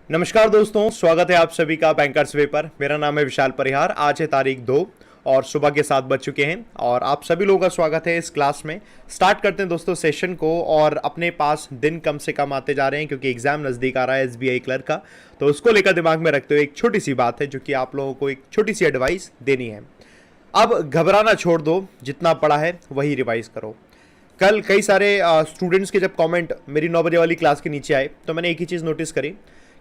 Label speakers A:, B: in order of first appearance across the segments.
A: नमस्कार दोस्तों, स्वागत है आप सभी का बैंकर्स वे पर। मेरा नाम है विशाल परिहार। आज है तारीख 2 और सुबह के 7 बज चुके हैं और आप सभी लोगों का स्वागत है इस क्लास में। स्टार्ट करते हैं दोस्तों सेशन को। और अपने पास दिन कम से कम आते जा रहे हैं क्योंकि एग्जाम नज़दीक आ रहा है एसबीआई क्लर्क का, तो उसको लेकर दिमाग में रखते हुए एक छोटी सी बात है जो कि आप लोगों को एक छोटी सी एडवाइस देनी है। अब घबराना छोड़ दो, जितना पढ़ा है वही रिवाइज करो। कल कई सारे स्टूडेंट्स के जब कमेंट मेरी 9 बजे वाली क्लास के नीचे आए तो मैंने एक ही चीज़ नोटिस करी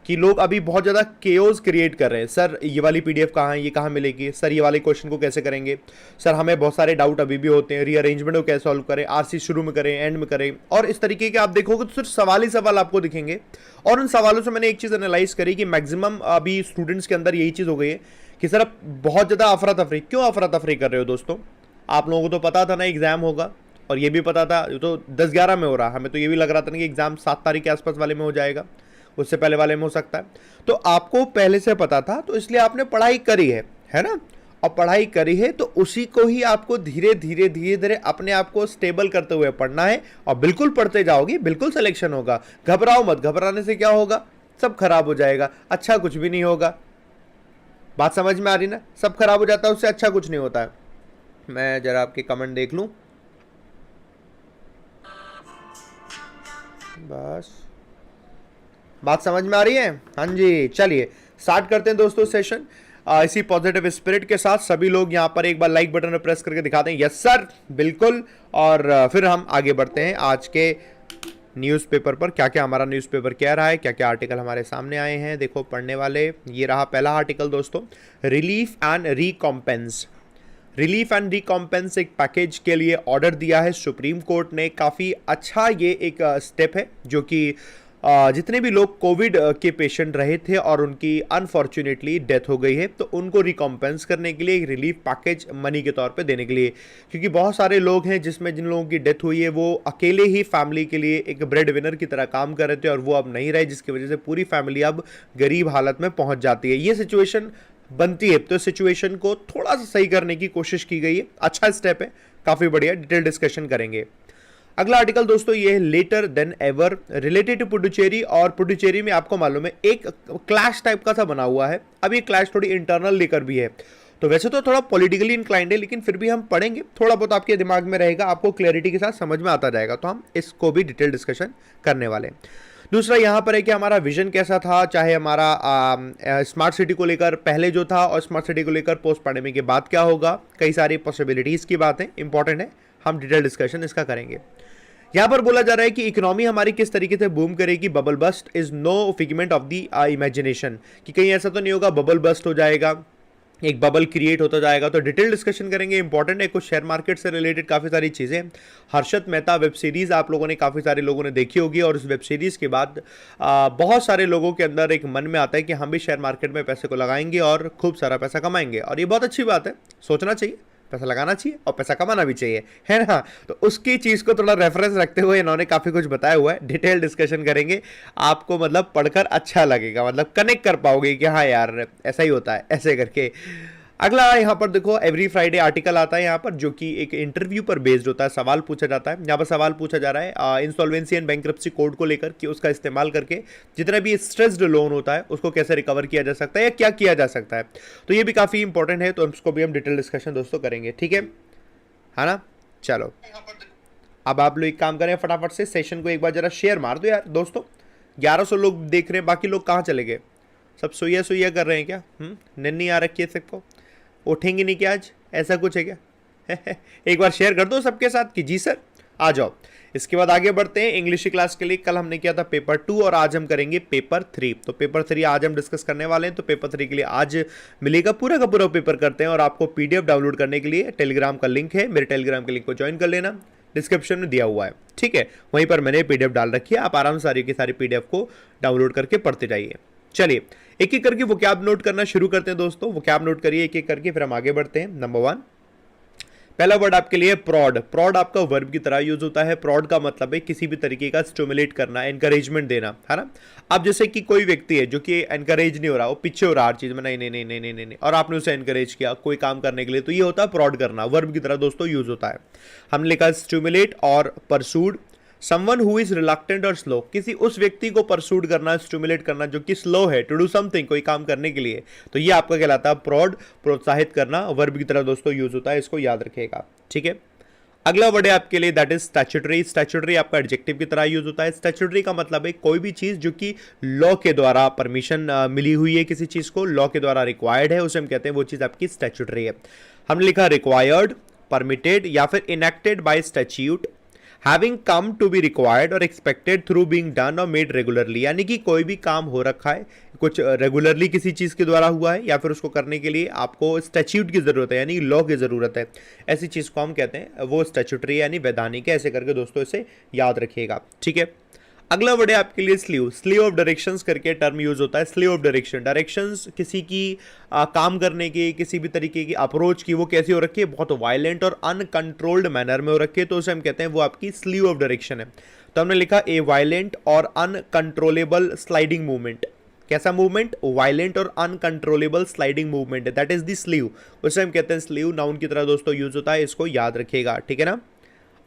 A: कि लोग अभी बहुत ज़्यादा केओस क्रिएट कर रहे हैं। सर ये वाली पीडीएफ कहाँ है, ये कहाँ मिलेगी, सर ये वाले क्वेश्चन को कैसे करेंगे, सर हमें बहुत सारे डाउट अभी भी होते हैं, रीअरेंजमेंट को कैसे सॉल्व करें, आरसी शुरू में करें एंड में करें, और इस तरीके के आप देखोगे तो सिर्फ सवाल ही सवाल आपको दिखेंगे। और उन सवालों से मैंने एक चीज़ एनालाइज करी कि मैक्सिमम अभी स्टूडेंट्स के अंदर यही चीज़ हो गई है कि सर अब बहुत ज़्यादा अफरा तफरी। क्यों अफरा तफरी कर रहे हो दोस्तों? आप लोगों को तो पता था ना एग्जाम होगा, और ये भी पता था, ये तो 10-11 में हो रहा, हमें तो ये भी लग रहा था ना कि एग्जाम 7 तारीख के आसपास वाले में हो जाएगा, उससे पहले वाले में हो सकता है। तो आपको पहले से पता था, तो इसलिए आपने पढ़ाई करी है ना? और पढ़ाई करी है तो उसी को ही आपको धीरे धीरे अपने आप को स्टेबल करते हुए पढ़ना है। और बिल्कुल पढ़ते जाओगे, बिल्कुल सिलेक्शन होगा। घबराओ मत, घबराने से क्या होगा, सब खराब हो जाएगा, अच्छा कुछ भी नहीं होगा। बात समझ में आ रही ना? सब खराब हो जाता है, उससे अच्छा कुछ नहीं होता है। मैं जरा आपके कमेंट देख लूं, बस बात समझ में आ रही है? हाँ जी, चलिए स्टार्ट करते हैं दोस्तों सेशन। इसी पॉजिटिव स्पिरिट के साथ सभी लोग यहाँ पर एक बार लाइक बटन पर प्रेस करके दिखाते हैं यस सर, बिल्कुल। और फिर हम आगे बढ़ते हैं आज के न्यूज़पेपर पर। क्या क्या हमारा न्यूज़पेपर कह रहा है, क्या क्या आर्टिकल हमारे सामने आए हैं, देखो पढ़ने वाले। ये रहा पहला आर्टिकल दोस्तों, रिलीफ एंड रिकॉम्पेंस। रिलीफ एंड रिकॉम्पेंस एक पैकेज के लिए ऑर्डर दिया है सुप्रीम कोर्ट ने। काफ़ी अच्छा ये एक स्टेप है जो कि जितने भी लोग कोविड के पेशेंट रहे थे और उनकी अनफॉर्चुनेटली डेथ हो गई है, तो उनको रिकॉम्पेंस करने के लिए एक रिलीफ पैकेज मनी के तौर पे देने के लिए। क्योंकि बहुत सारे लोग हैं जिसमें जिन लोगों की डेथ हुई है वो अकेले ही फैमिली के लिए एक ब्रेड विनर की तरह काम कर रहे थे और वो अब नहीं रहे, जिसकी वजह से पूरी फैमिली अब गरीब हालत में पहुंच जाती है। ये सिचुएशन बनती है, तो सिचुएशन को थोड़ा सा सही करने की कोशिश की गई है। अच्छा स्टेप है, काफ़ी बढ़िया, डिटेल डिस्कशन करेंगे। अगला आर्टिकल दोस्तों ये है later than ever, related to Puducherry. और पुडुचेरी में आपको मालूम है एक क्लैश टाइप का सा बना हुआ है। अब ये क्लैश थोड़ी इंटरनल लेकर भी है, तो वैसे तो थोड़ा पॉलिटिकली इंक्लाइंड है, लेकिन फिर भी हम पढ़ेंगे, थोड़ा बहुत आपके दिमाग में रहेगा, आपको क्लैरिटी के साथ समझ में आता जाएगा, तो हम इसको भी डिटेल डिस्कशन करने वाले हैं। दूसरा यहाँ पर है कि हमारा विजन कैसा था, चाहे हमारा स्मार्ट सिटी को लेकर पहले जो था और स्मार्ट सिटी को लेकर पोस्ट पैंडेमिक के बाद क्या होगा। कई सारी पॉसिबिलिटीज़ की बात है, इंपॉर्टेंट है, हम डिटेल डिस्कशन इसका करेंगे। यहाँ पर बोला जा रहा है कि इकोनॉमी हमारी किस तरीके से बूम करेगी। Bubble bust is no figment of the imagination, कि कहीं ऐसा तो नहीं होगा बबल बस्ट हो जाएगा, एक बबल क्रिएट होता जाएगा। तो डिटेल डिस्कशन करेंगे, इंपॉर्टेंट है। कुछ शेयर मार्केट से रिलेटेड काफ़ी सारी चीज़ें। हर्षद मेहता वेब सीरीज़ आप लोगों ने काफ़ी सारे लोगों ने देखी होगी, और उस वेब सीरीज़ के बाद बहुत सारे लोगों के अंदर एक मन में आता है कि हम भी शेयर मार्केट में पैसे को लगाएंगे और खूब सारा पैसा कमाएंगे। और ये बहुत अच्छी बात है, सोचना चाहिए, पैसा लगाना चाहिए और पैसा कमाना भी चाहिए, है ना? तो उसकी चीज़ को थोड़ा रेफरेंस रखते हुए इन्होंने काफ़ी कुछ बताया हुआ है, डिटेल डिस्कशन करेंगे। आपको मतलब पढ़कर अच्छा लगेगा, मतलब कनेक्ट कर पाओगे कि हाँ यार ऐसा ही होता है, ऐसे करके। अगला यहाँ पर देखो, एवरी फ्राइडे आर्टिकल आता है यहाँ पर, जो कि एक इंटरव्यू पर बेस्ड होता है, सवाल पूछा जाता है। यहाँ पर सवाल पूछा जा रहा है इंसॉल्वेंसी एंड बैंक्रप्सी कोड को लेकर, कि उसका इस्तेमाल करके जितना भी स्ट्रेस्ड लोन होता है उसको कैसे रिकवर किया जा सकता है या क्या किया जा सकता है। तो ये भी काफ़ी इंपॉर्टेंट है, तो उसको भी हम डिटेल डिस्कशन दोस्तों करेंगे, ठीक है ना? चलो अब आप लोग एक काम करें, फटाफट से सेशन को एक बार जरा शेयर मार दो यार दोस्तों। 1100 लोग देख रहे हैं, बाकी लोग कहाँ चले गए? सब सोइया सोइया कर रहे हैं क्या? निन्नी आ रखी है सबको, उठेंगे नहीं क्या आज? ऐसा कुछ है क्या? एक बार शेयर कर दो सबके साथ कि जी सर आ जाओ। इसके बाद आगे बढ़ते हैं इंग्लिश की क्लास के लिए। कल हमने किया था पेपर 2 और आज हम करेंगे पेपर 3। तो पेपर 3 आज हम डिस्कस करने वाले हैं। तो पेपर 3 के लिए आज मिलेगा पूरा का पूरा पेपर करते हैं, और आपको पीडीएफ डाउनलोड करने के लिए टेलीग्राम का लिंक है, मेरे टेलीग्राम के लिंक को ज्वाइन कर लेना, डिस्क्रिप्शन में दिया हुआ है, ठीक है? वहीं पर मैंने पीडीएफ डाल रखी है, आप आराम से सारी की सारी पीडीएफ को डाउनलोड करके पढ़ते जाइए। चलिए एक एक करके वोकैब नोट करना शुरू करते हैं दोस्तों। वोकैब नोट करिए एक एक करके, फिर हम आगे बढ़ते हैं। नंबर 1, पहला वर्ड आपके लिए प्रॉड। प्रॉड आपका वर्ब की तरह यूज होता है। प्रॉड का मतलब है किसी भी तरीके का स्टिमुलेट करना, एनकरेजमेंट देना, है ना? अब जैसे कि कोई व्यक्ति है जो कि एनकरेज नहीं हो रहा, वो पीछे हो रहा हर चीज में, नहीं नहीं नहीं नहीं नहीं नहीं, और आपने उसे एनकरेज किया कोई काम करने के लिए, तो ये होता है प्रॉड करना, वर्ब की तरह दोस्तों यूज होता है। हमने लिखा स्टिमुलेट और pursued. Someone who is reluctant और स्लो, किसी उस व्यक्ति को परसूट करना, स्टिमुलेट करना जो कि स्लो है टू डू समथिंग, कोई काम करने के लिए, तो ये आपका कहलाता है प्रॉड, प्रोत्साहित करना, वर्ब की तरह दोस्तों यूज होता है, इसको याद रखिएगा। ठीक है, अगला वर्ड है आपके लिए दैट इज स्टैट्यूटरी। स्टैट्यूटरी आपका एडजेक्टिव की तरह यूज होता है। स्टैट्यूटरी का मतलब है कोई भी चीज जो कि लॉ के द्वारा परमिशन मिली हुई है, किसी चीज को लॉ के द्वारा रिक्वायर्ड है, उसे हम कहते हैं वो चीज आपकी स्टैट्यूटरी है। हमने लिखा रिक्वायर्ड, परमिटेड या फिर enacted by statute, having come to be required और एक्सपेक्टेड थ्रू बीइंग डन और मेड रेगुलरली, यानी कि कोई भी काम हो रखा है, कुछ रेगुलरली किसी चीज के द्वारा हुआ है या फिर उसको करने के लिए आपको स्टैट्यूट की जरूरत है, यानी लॉ की जरूरत है, ऐसी चीज को हम कहते हैं वो स्टैट्यूटरी यानी वैधानिक है। ऐसे करके दोस्तों इसे याद रखिएगा। ठीक है, अगला वर्ड है आपके लिए स्लीव। स्लीव ऑफ डायरेक्शंस करके टर्म यूज होता है। स्लीव ऑफ डायरेक्शन, डायरेक्शंस किसी की काम करने की, किसी भी तरीके की अप्रोच की, वो कैसी हो रखी है, बहुत वायलेंट और अनकंट्रोल्ड मैनर में हो रखी है, तो उसे हम कहते हैं वो आपकी स्लीव ऑफ डायरेक्शन है। तो हमने लिखा ए वायलेंट और अनकंट्रोलेबल स्लाइडिंग मूवमेंट। कैसा मूवमेंट? वायलेंट और अनकंट्रोलेबल स्लाइडिंग मूवमेंट है, दैट इज द स्लीव, उसे हम कहते हैं स्लीव। नाउन की तरह दोस्तों यूज होता है, इसको याद रखिएगा। ठीक है ना,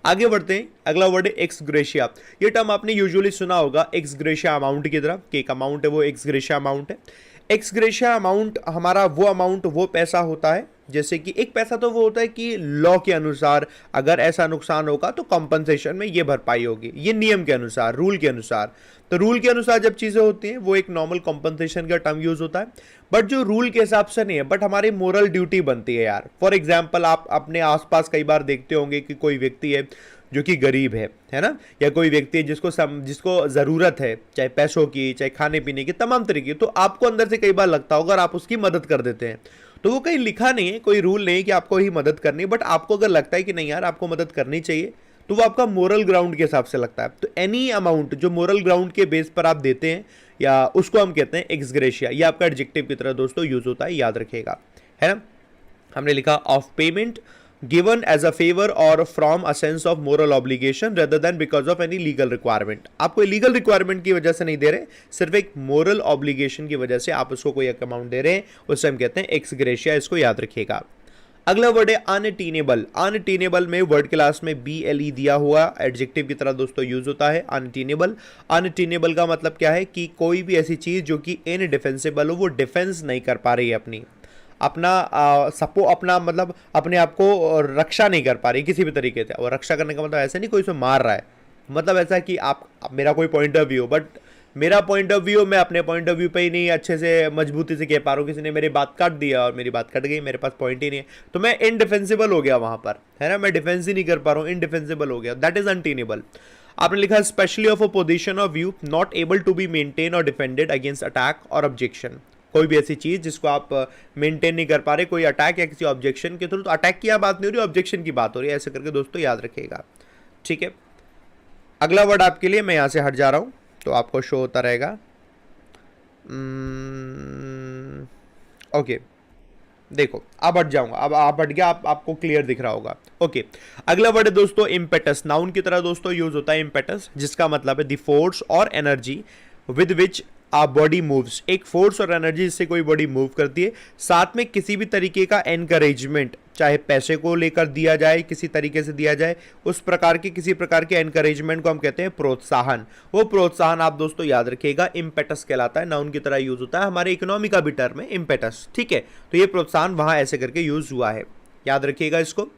A: आगे बढ़ते हैं। अगला वर्ड है एक्स ग्रेशिया। ये टर्म आपने यूजुअली सुना होगा एक्स ग्रेशिया अमाउंट की तरह, कि एक अमाउंट है वो एक्स ग्रेशिया अमाउंट है। एक्स ग्रेशिया अमाउंट हमारा वो अमाउंट, वो पैसा होता है, जैसे कि एक पैसा तो वो होता है कि लॉ के अनुसार अगर ऐसा नुकसान होगा तो कॉम्पनसेशन में ये भरपाई होगी, ये नियम के अनुसार, रूल के अनुसार। तो रूल के अनुसार जब चीजें होती हैं वो एक नॉर्मल कॉम्पनसेशन का टर्म यूज होता है, बट जो रूल के हिसाब से नहीं है, बट हमारी मोरल ड्यूटी बनती है यार। फॉर एग्जाम्पल, आप अपने आसपास कई बार देखते होंगे कि कोई व्यक्ति है जो कि गरीब है ना, या कोई व्यक्ति है जिसको जरूरत है, चाहे पैसों की, चाहे खाने पीने की, तमाम तरीके, तो आपको अंदर से कई बार लगता होगा, अगर आप उसकी मदद कर देते हैं, तो वो कहीं लिखा नहीं है, कोई रूल नहीं है कि आपको ही मदद करनी है, बट आपको अगर लगता है कि नहीं यार आपको मदद करनी चाहिए, तो वो आपका मोरल ग्राउंड के हिसाब से लगता है। तो एनी अमाउंट जो मोरल ग्राउंड के बेस पर आप देते हैं, या उसको हम कहते हैं एक्स ग्रेशिया। ये आपका एडजेक्टिव की तरह दोस्तों यूज होता है, याद रखिएगा, है ना। हमने लिखा of payment given as a favor or from a sense of moral obligation rather than because of any legal requirement। आपको लीगल रिक्वायरमेंट की वजह से नहीं दे रहे, सिर्फ एक मोरल ऑब्लिगेशन की वजह से आप उसको कोई एक अमाउंट दे रहे हैं, उससे हम कहते हैं एक्स ग्रेशिया, इसको याद रखिएगा। अगला वर्ड है अनअटेनेबल। अनअटेनेबल में वर्ड क्लास में BLE दिया हुआ एडजेक्टिव की तरह दोस्तों यूज होता है अनअटेनेबल। अनअटेनेबल का मतलब क्या है कि कोई भी ऐसी चीज जो कि इनडिफेंसिबल हो, वो डिफेंस नहीं कर पा रही है अपना मतलब अपने आप को रक्षा नहीं कर पा रही किसी भी तरीके से। और रक्षा करने का मतलब ऐसा नहीं कोई उसे मार रहा है, मतलब ऐसा कि आप मेरा कोई पॉइंट ऑफ व्यू, बट मेरा पॉइंट ऑफ व्यू मैं अपने पॉइंट ऑफ व्यू पे ही नहीं अच्छे से मजबूती से कह पा रहा हूँ, किसी ने मेरी बात काट दिया और मेरी बात कट गई, मेरे पास पॉइंट ही नहीं है, तो मैं इनडिफेंसिबल हो गया वहां पर, है ना, मैं डिफेंस ही नहीं कर पा रहा हूँ, इनडिफेंसिबल हो गया, दैट इज अनटेनेबल। आपने लिखा especially of a position of view not able to be maintain और डिफेंडेड अगेंस्ट अटैक और ऑब्जेक्शन। कोई भी ऐसी चीज जिसको आप मेंटेन नहीं कर पा रहे, कोई अटैक या किसी ऑब्जेक्शन के थ्रू, तो अटैक की बात नहीं हो रही, ऑब्जेक्शन की बात हो रही है, ऐसे करके दोस्तों याद रखिएगा। ठीक है, अगला वर्ड आपके लिए, मैं यहां से हट जा रहा हूं तो आपको शो होता रहेगा। ओके, देखो अब हट जाऊंगा, अब आप हट गया, आपको क्लियर दिख रहा होगा। ओके, अगला वर्ड है दोस्तों इम्पेटस। नाउन की तरह दोस्तों यूज होता है इम्पेटस, जिसका मतलब है द फोर्स और energy with which a body moves. एक फोर्स और एनर्जी जिससे कोई बॉडी मूव करती है, साथ में किसी भी तरीके का एनकरेजमेंट, चाहे पैसे को लेकर दिया जाए, किसी तरीके से दिया जाए, उस प्रकार के किसी प्रकार के एनकरेजमेंट को हम कहते हैं प्रोत्साहन। वो प्रोत्साहन आप दोस्तों याद रखिएगा इम्पेटस कहलाता है, नाउन की तरह यूज होता है, हमारे इकोनॉमी का भी टर्म है इम्पेटस। ठीक है, तो ये प्रोत्साहन वहां ऐसे करके यूज हुआ है, याद रखिएगा इसको।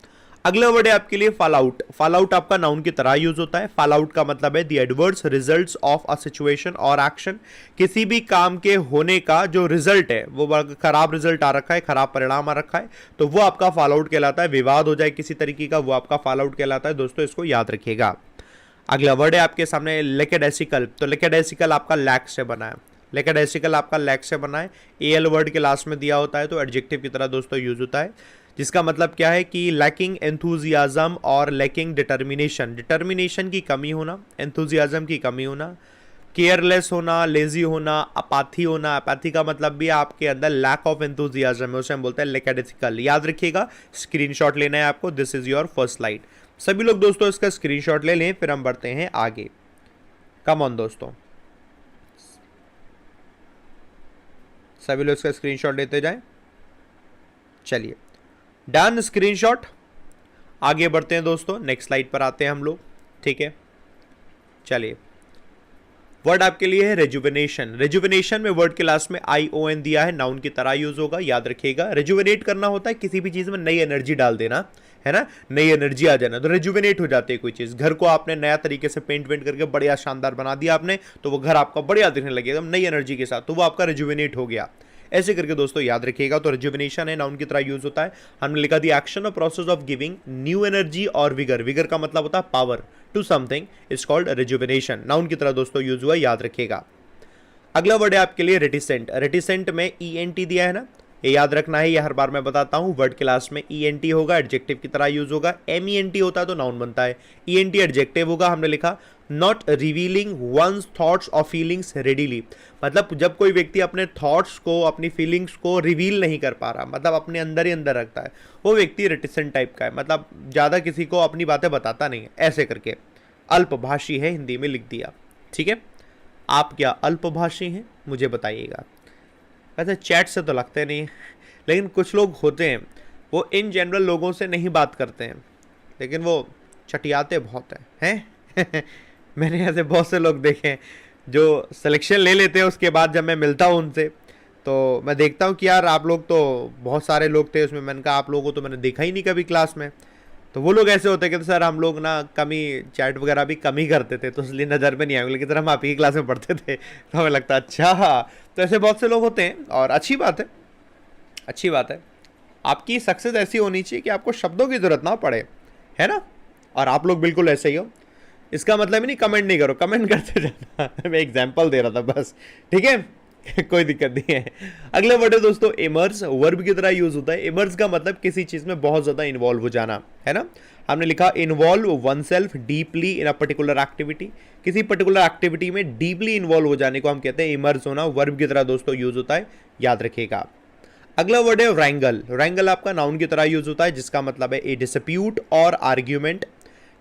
A: अगला वर्ड है आपके लिए फॉल आउट। फॉल आउट आपका नाउन की तरह यूज होता है। फॉल आउट का मतलब है the adverse results of a situation और एक्शन। किसी भी काम के होने का जो रिजल्ट है, वो खराब रिजल्ट आ रखा है, खराब परिणाम आ रखा है, तो वो आपका फॉल आउट कहलाता है। विवाद हो जाए किसी तरीके का, वो आपका फॉल आउट कहलाता है दोस्तों, इसको याद रखिएगा। अगला वर्ड है आपके सामने लेकेडेसिकल। तो लेकेडेसिकल आपका लैक से बना है, लेकेडेसिकल आपका लैक से बना है, AL वर्ड के लास्ट में दिया होता है, तो एडजेक्टिव की तरह दोस्तों यूज होता है, जिसका मतलब क्या है कि लैकिंग एंथुजियाज्म और लैकिंग डिटर्मिनेशन। डिटर्मिनेशन की कमी होना, एंथुजियाज्म की कमी होना, केयरलेस होना, लेजी होना, अपाथी होना। अपाथी का मतलब भी आपके अंदर लैक ऑफ एंथुजियाज्म है, उसे हम बोलते हैं लेकेडेसिकल। याद रखिएगा, स्क्रीनशॉट लेना है आपको, this is your first slide. सभी लोग दोस्तों इसका स्क्रीनशॉट ले लें, फिर हम बढ़ते हैं आगे। कम ऑन दोस्तों, सभी लोग इसका स्क्रीनशॉट लेते जाएं। चलिए, डन, स्क्रीनशॉट। आगे बढ़ते हैं दोस्तों, नेक्स्ट स्लाइड पर आते हैं हम लोग। ठीक है, चलिए, वर्ड आपके लिए है रेजुविनेशन। रेजुविनेशन में वर्ड के लास्ट में ION दिया है, नाउन की तरह यूज होगा, याद रखिएगा। रेजुविनेट करना होता है किसी भी चीज में नई एनर्जी डाल देना, है ना, नई एनर्जी आ जाना, तो रेजुविनेट हो जाती है कोई चीज। घर को आपने नया तरीके से पेंट करके बढ़िया शानदार बना दिया आपने, तो वो घर आपका बढ़िया दिखने लगेगा नई एनर्जी के साथ, तो वो आपका रेजुविनेट हो गया। ऐसे करके दोस्तों याद रखिएगा। तो रेजुविनेशन है, नाउन की तरह यूज होता है। हमने लिखा दी एक्शन और process of giving new energy और विगर। विगर का मतलब होता है power to something, is called rejuvenation. Noun की तरह दोस्तों यूज हुआ, याद रखिएगा। अगला वर्ड है आपके लिए रेटिसेंट। रेटिसेंट में ENT दिया है ना, ये याद रखना है, ये हर बार मैं बताता हूं। वर्ड के लास्ट में ENT होगा, एडजेक्टिव की तरह यूज होगा। MENT होता है तो नाउन बनता है, ENT एडजेक्टिव होगा। हमने लिखा नॉट रिवीलिंग वंस थॉट्स और फीलिंग्स रेडीली, मतलब जब कोई व्यक्ति अपने थॉट्स को, अपनी फीलिंग्स को रिवील नहीं कर पा रहा, मतलब अपने अंदर ही अंदर रखता है, वो व्यक्ति रेटिसेंट टाइप का है, मतलब ज़्यादा किसी को अपनी बातें बताता नहीं है, ऐसे करके। अल्पभाषी है, हिंदी में लिख दिया, ठीक है। आप क्या अल्पभाषी हैं, मुझे बताइएगा। वैसे चैट से तो लगते नहीं, लेकिन कुछ लोग होते हैं वो इन जनरल लोगों से नहीं बात करते हैं, लेकिन वो चटियाते बहुत हैं मैंने ऐसे बहुत से लोग देखे हैं जो सिलेक्शन ले लेते हैं, उसके बाद जब मैं मिलता हूँ उनसे तो मैं देखता हूँ कि यार आप लोग तो बहुत सारे लोग थे उसमें, मैंने कहा आप लोगों को तो मैंने देखा ही नहीं कभी क्लास में। तो वो लोग ऐसे होते हैं कि सर हम लोग ना कम ही चैट वगैरह भी कम ही करते थे, तो इसलिए नज़र में नहीं आएंगे, लेकिन सर हम आप ही क्लास में पढ़ते थे तो हमें लगता अच्छा। तो ऐसे बहुत से लोग होते हैं और अच्छी बात है, अच्छी बात है। आपकी सक्सेस ऐसी होनी चाहिए कि आपको शब्दों की ज़रूरत ना पड़े, है ना, और आप लोग बिल्कुल ऐसे ही हो। इसका मतलब ही नहीं कमेंट नहीं करो, कमेंट करते जाना मैं एग्जांपल दे रहा था बस, ठीक है कोई दिक्कत नहीं है। अगला वर्ड है दोस्तों इमर्स, वर्ब की तरह यूज होता है। इमर्स का मतलब किसी चीज में बहुत ज्यादा इन्वॉल्व हो जाना, है ना। हमने लिखा involve one self deeply in a particular activity, किसी पर्टिकुलर एक्टिविटी में डीपली इन्वॉल्व हो जाने को हम कहते हैं इमर्स होना, वर्ब की तरह दोस्तों यूज होता है, याद रखिएगा। अगला वर्ड है रैंगल। रैंगल आपका नाउन की तरह यूज होता है, जिसका मतलब है ए डिस्प्यूट और argument,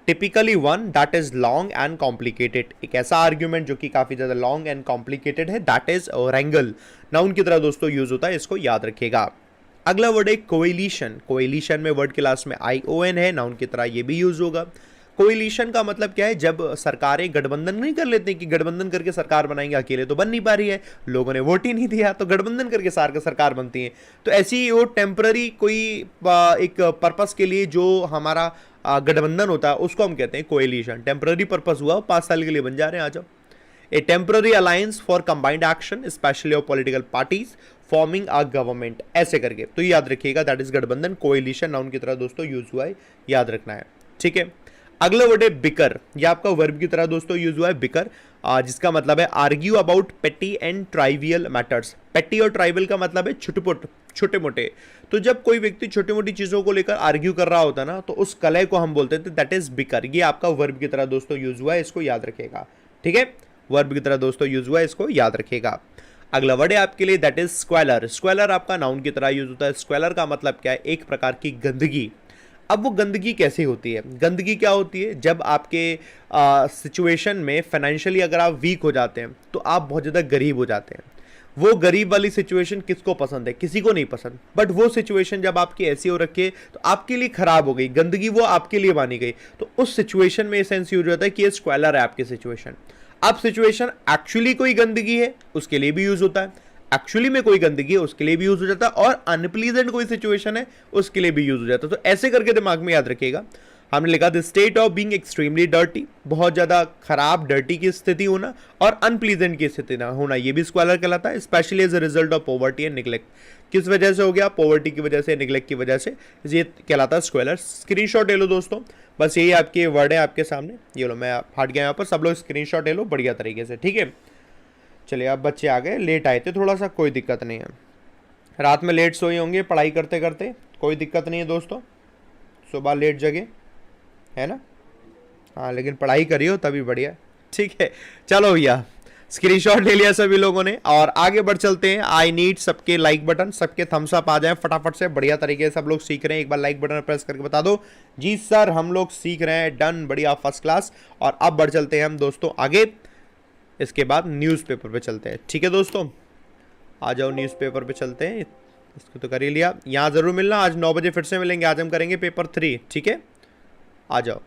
A: typically one that is long and complicated. एक ऐसा आर्ग्यूमेंट जो कि काफी ज्यादा लॉन्ग एंड कॉम्प्लिकेटेड है, दैट इज रैंगल। नाउन की तरह दोस्तों यूज होता है, इसको याद रखिएगा। अगला वर्ड है कोएलिशन। कोएलिशन में वर्ड के लास्ट में ION है, नाउन की तरह ये भी यूज होगा। कोएलिशन का मतलब क्या है, जब सरकारें गठबंधन नहीं कर लेते कि गठबंधन करके सरकार बनाएंगे, अकेले तो बन नहीं पा रही है, लोगों ने वोट ही नहीं दिया तो गठबंधन करके सरकार बनती है। तो ऐसी वो टेम्पररी कोई एक पर्पस के लिए जो हमारा गठबंधन होता है उसको हम कहते हैं कोएलिशन। टेम्पररी पर्पस हुआ, 5 साल के लिए बन जा रहे हैं, आ जाओ। ए temporary alliance for combined action specially of political parties forming a government, ऐसे करके। तो याद रखिएगा दैट इज गठबंधन। कोएलिशन नाउन की तरह दोस्तों यूज हुआ है, याद रखना है, ठीक है। अगला वर्ड है बिकर। ये आपका वर्ब की तरह दोस्तों यूज हुआ है बिकर, जिसका मतलब है आर्ग्यू अबाउट पेटी एंड ट्राइवियल मैटर्स। पेटी और ट्राइवियल का मतलब है छुटपुट, छोटे मोटे। तो जब कोई व्यक्ति छोटी मोटी चीजों को लेकर आर्ग्यू कर रहा होता है ना, तो उस कलह को हम बोलते थे दैट इज बिकर। ये आपका वर्ब की तरह दोस्तों यूज हुआ है, इसको याद रखिएगा, ठीक है। वर्ब की तरह दोस्तों यूज हुआ है, इसको याद रखिएगा। अगला वर्ड है आपके लिए दैट इज स्क्वेलर। स्क्वेलर आपका नाउन की तरह यूज होता है। स्क्वेलर का मतलब क्या है, एक प्रकार की गंदगी। अब वो गंदगी कैसे होती है, गंदगी क्या होती है, जब आपके सिचुएशन में फाइनेंशियली अगर आप वीक हो जाते हैं तो आप बहुत ज़्यादा गरीब हो जाते हैं। वो गरीब वाली सिचुएशन किसको पसंद है, किसी को नहीं पसंद, बट वो सिचुएशन जब आपकी ऐसी हो रखी है तो आपके लिए खराब हो गई, गंदगी वो आपके लिए मानी गई, तो उस सिचुएशन में सेंस यूज होता है कि ये स्क्वेलर है आपकी सिचुएशन। अब सिचुएशन एक्चुअली कोई गंदगी है उसके लिए भी यूज होता है, एक्चुअली में कोई गंदगी है उसके लिए भी यूज हो जाता है, और अनप्लीजेंट कोई सिचुएशन है उसके लिए भी यूज हो जाता है। तो ऐसे करके दिमाग में याद रखिएगा। हमने लिखा the state of being extremely dirty, बहुत ज्यादा खराब डर्टी की स्थिति होना, और अनप्लीजेंट की स्थिति ना होना, ये भी स्क्वेलर कहलाता है, especially as a result of poverty and neglect. किस वजह से हो गया, पॉवर्टी की वजह से, निग्लेक्ट की वजह से, ये कहलाता है स्क्वेलर। स्क्रीनशॉट ले लो दोस्तों, बस यही आपके वर्ड है आपके सामने, ये लो मैं हट गया यहाँ पर, सब लोग स्क्रीनशॉट ले लो बढ़िया तरीके से, ठीक है। चलिए अब बच्चे आ गए, लेट आए थे थोड़ा सा, कोई दिक्कत नहीं है। रात में लेट सोए होंगे पढ़ाई करते करते, कोई दिक्कत नहीं है दोस्तों, सुबह लेट जगे, है ना, हाँ लेकिन पढ़ाई करी हो तभी बढ़िया, ठीक है। चलो भैया स्क्रीनशॉट ले लिया सभी लोगों ने, और आगे बढ़ चलते हैं। आई नीड सबके लाइक बटन, सबके थम्स अप आ जाए फटाफट से, बढ़िया तरीके से सब लोग सीख रहे हैं, एक बार लाइक बटन प्रेस करके बता दो जी सर हम लोग सीख रहे हैं, डन, बढ़िया, फर्स्ट क्लास। और अब बढ़ चलते हैं हम दोस्तों आगे, इसके बाद न्यूज़पेपर पे चलते हैं, ठीक है दोस्तों। आ जाओ न्यूज़पेपर पे चलते हैं, इसको तो कर ही लिया, यहाँ ज़रूर मिलना, आज 9 बजे फिर से मिलेंगे, आज हम करेंगे पेपर 3, ठीक है, आ जाओ।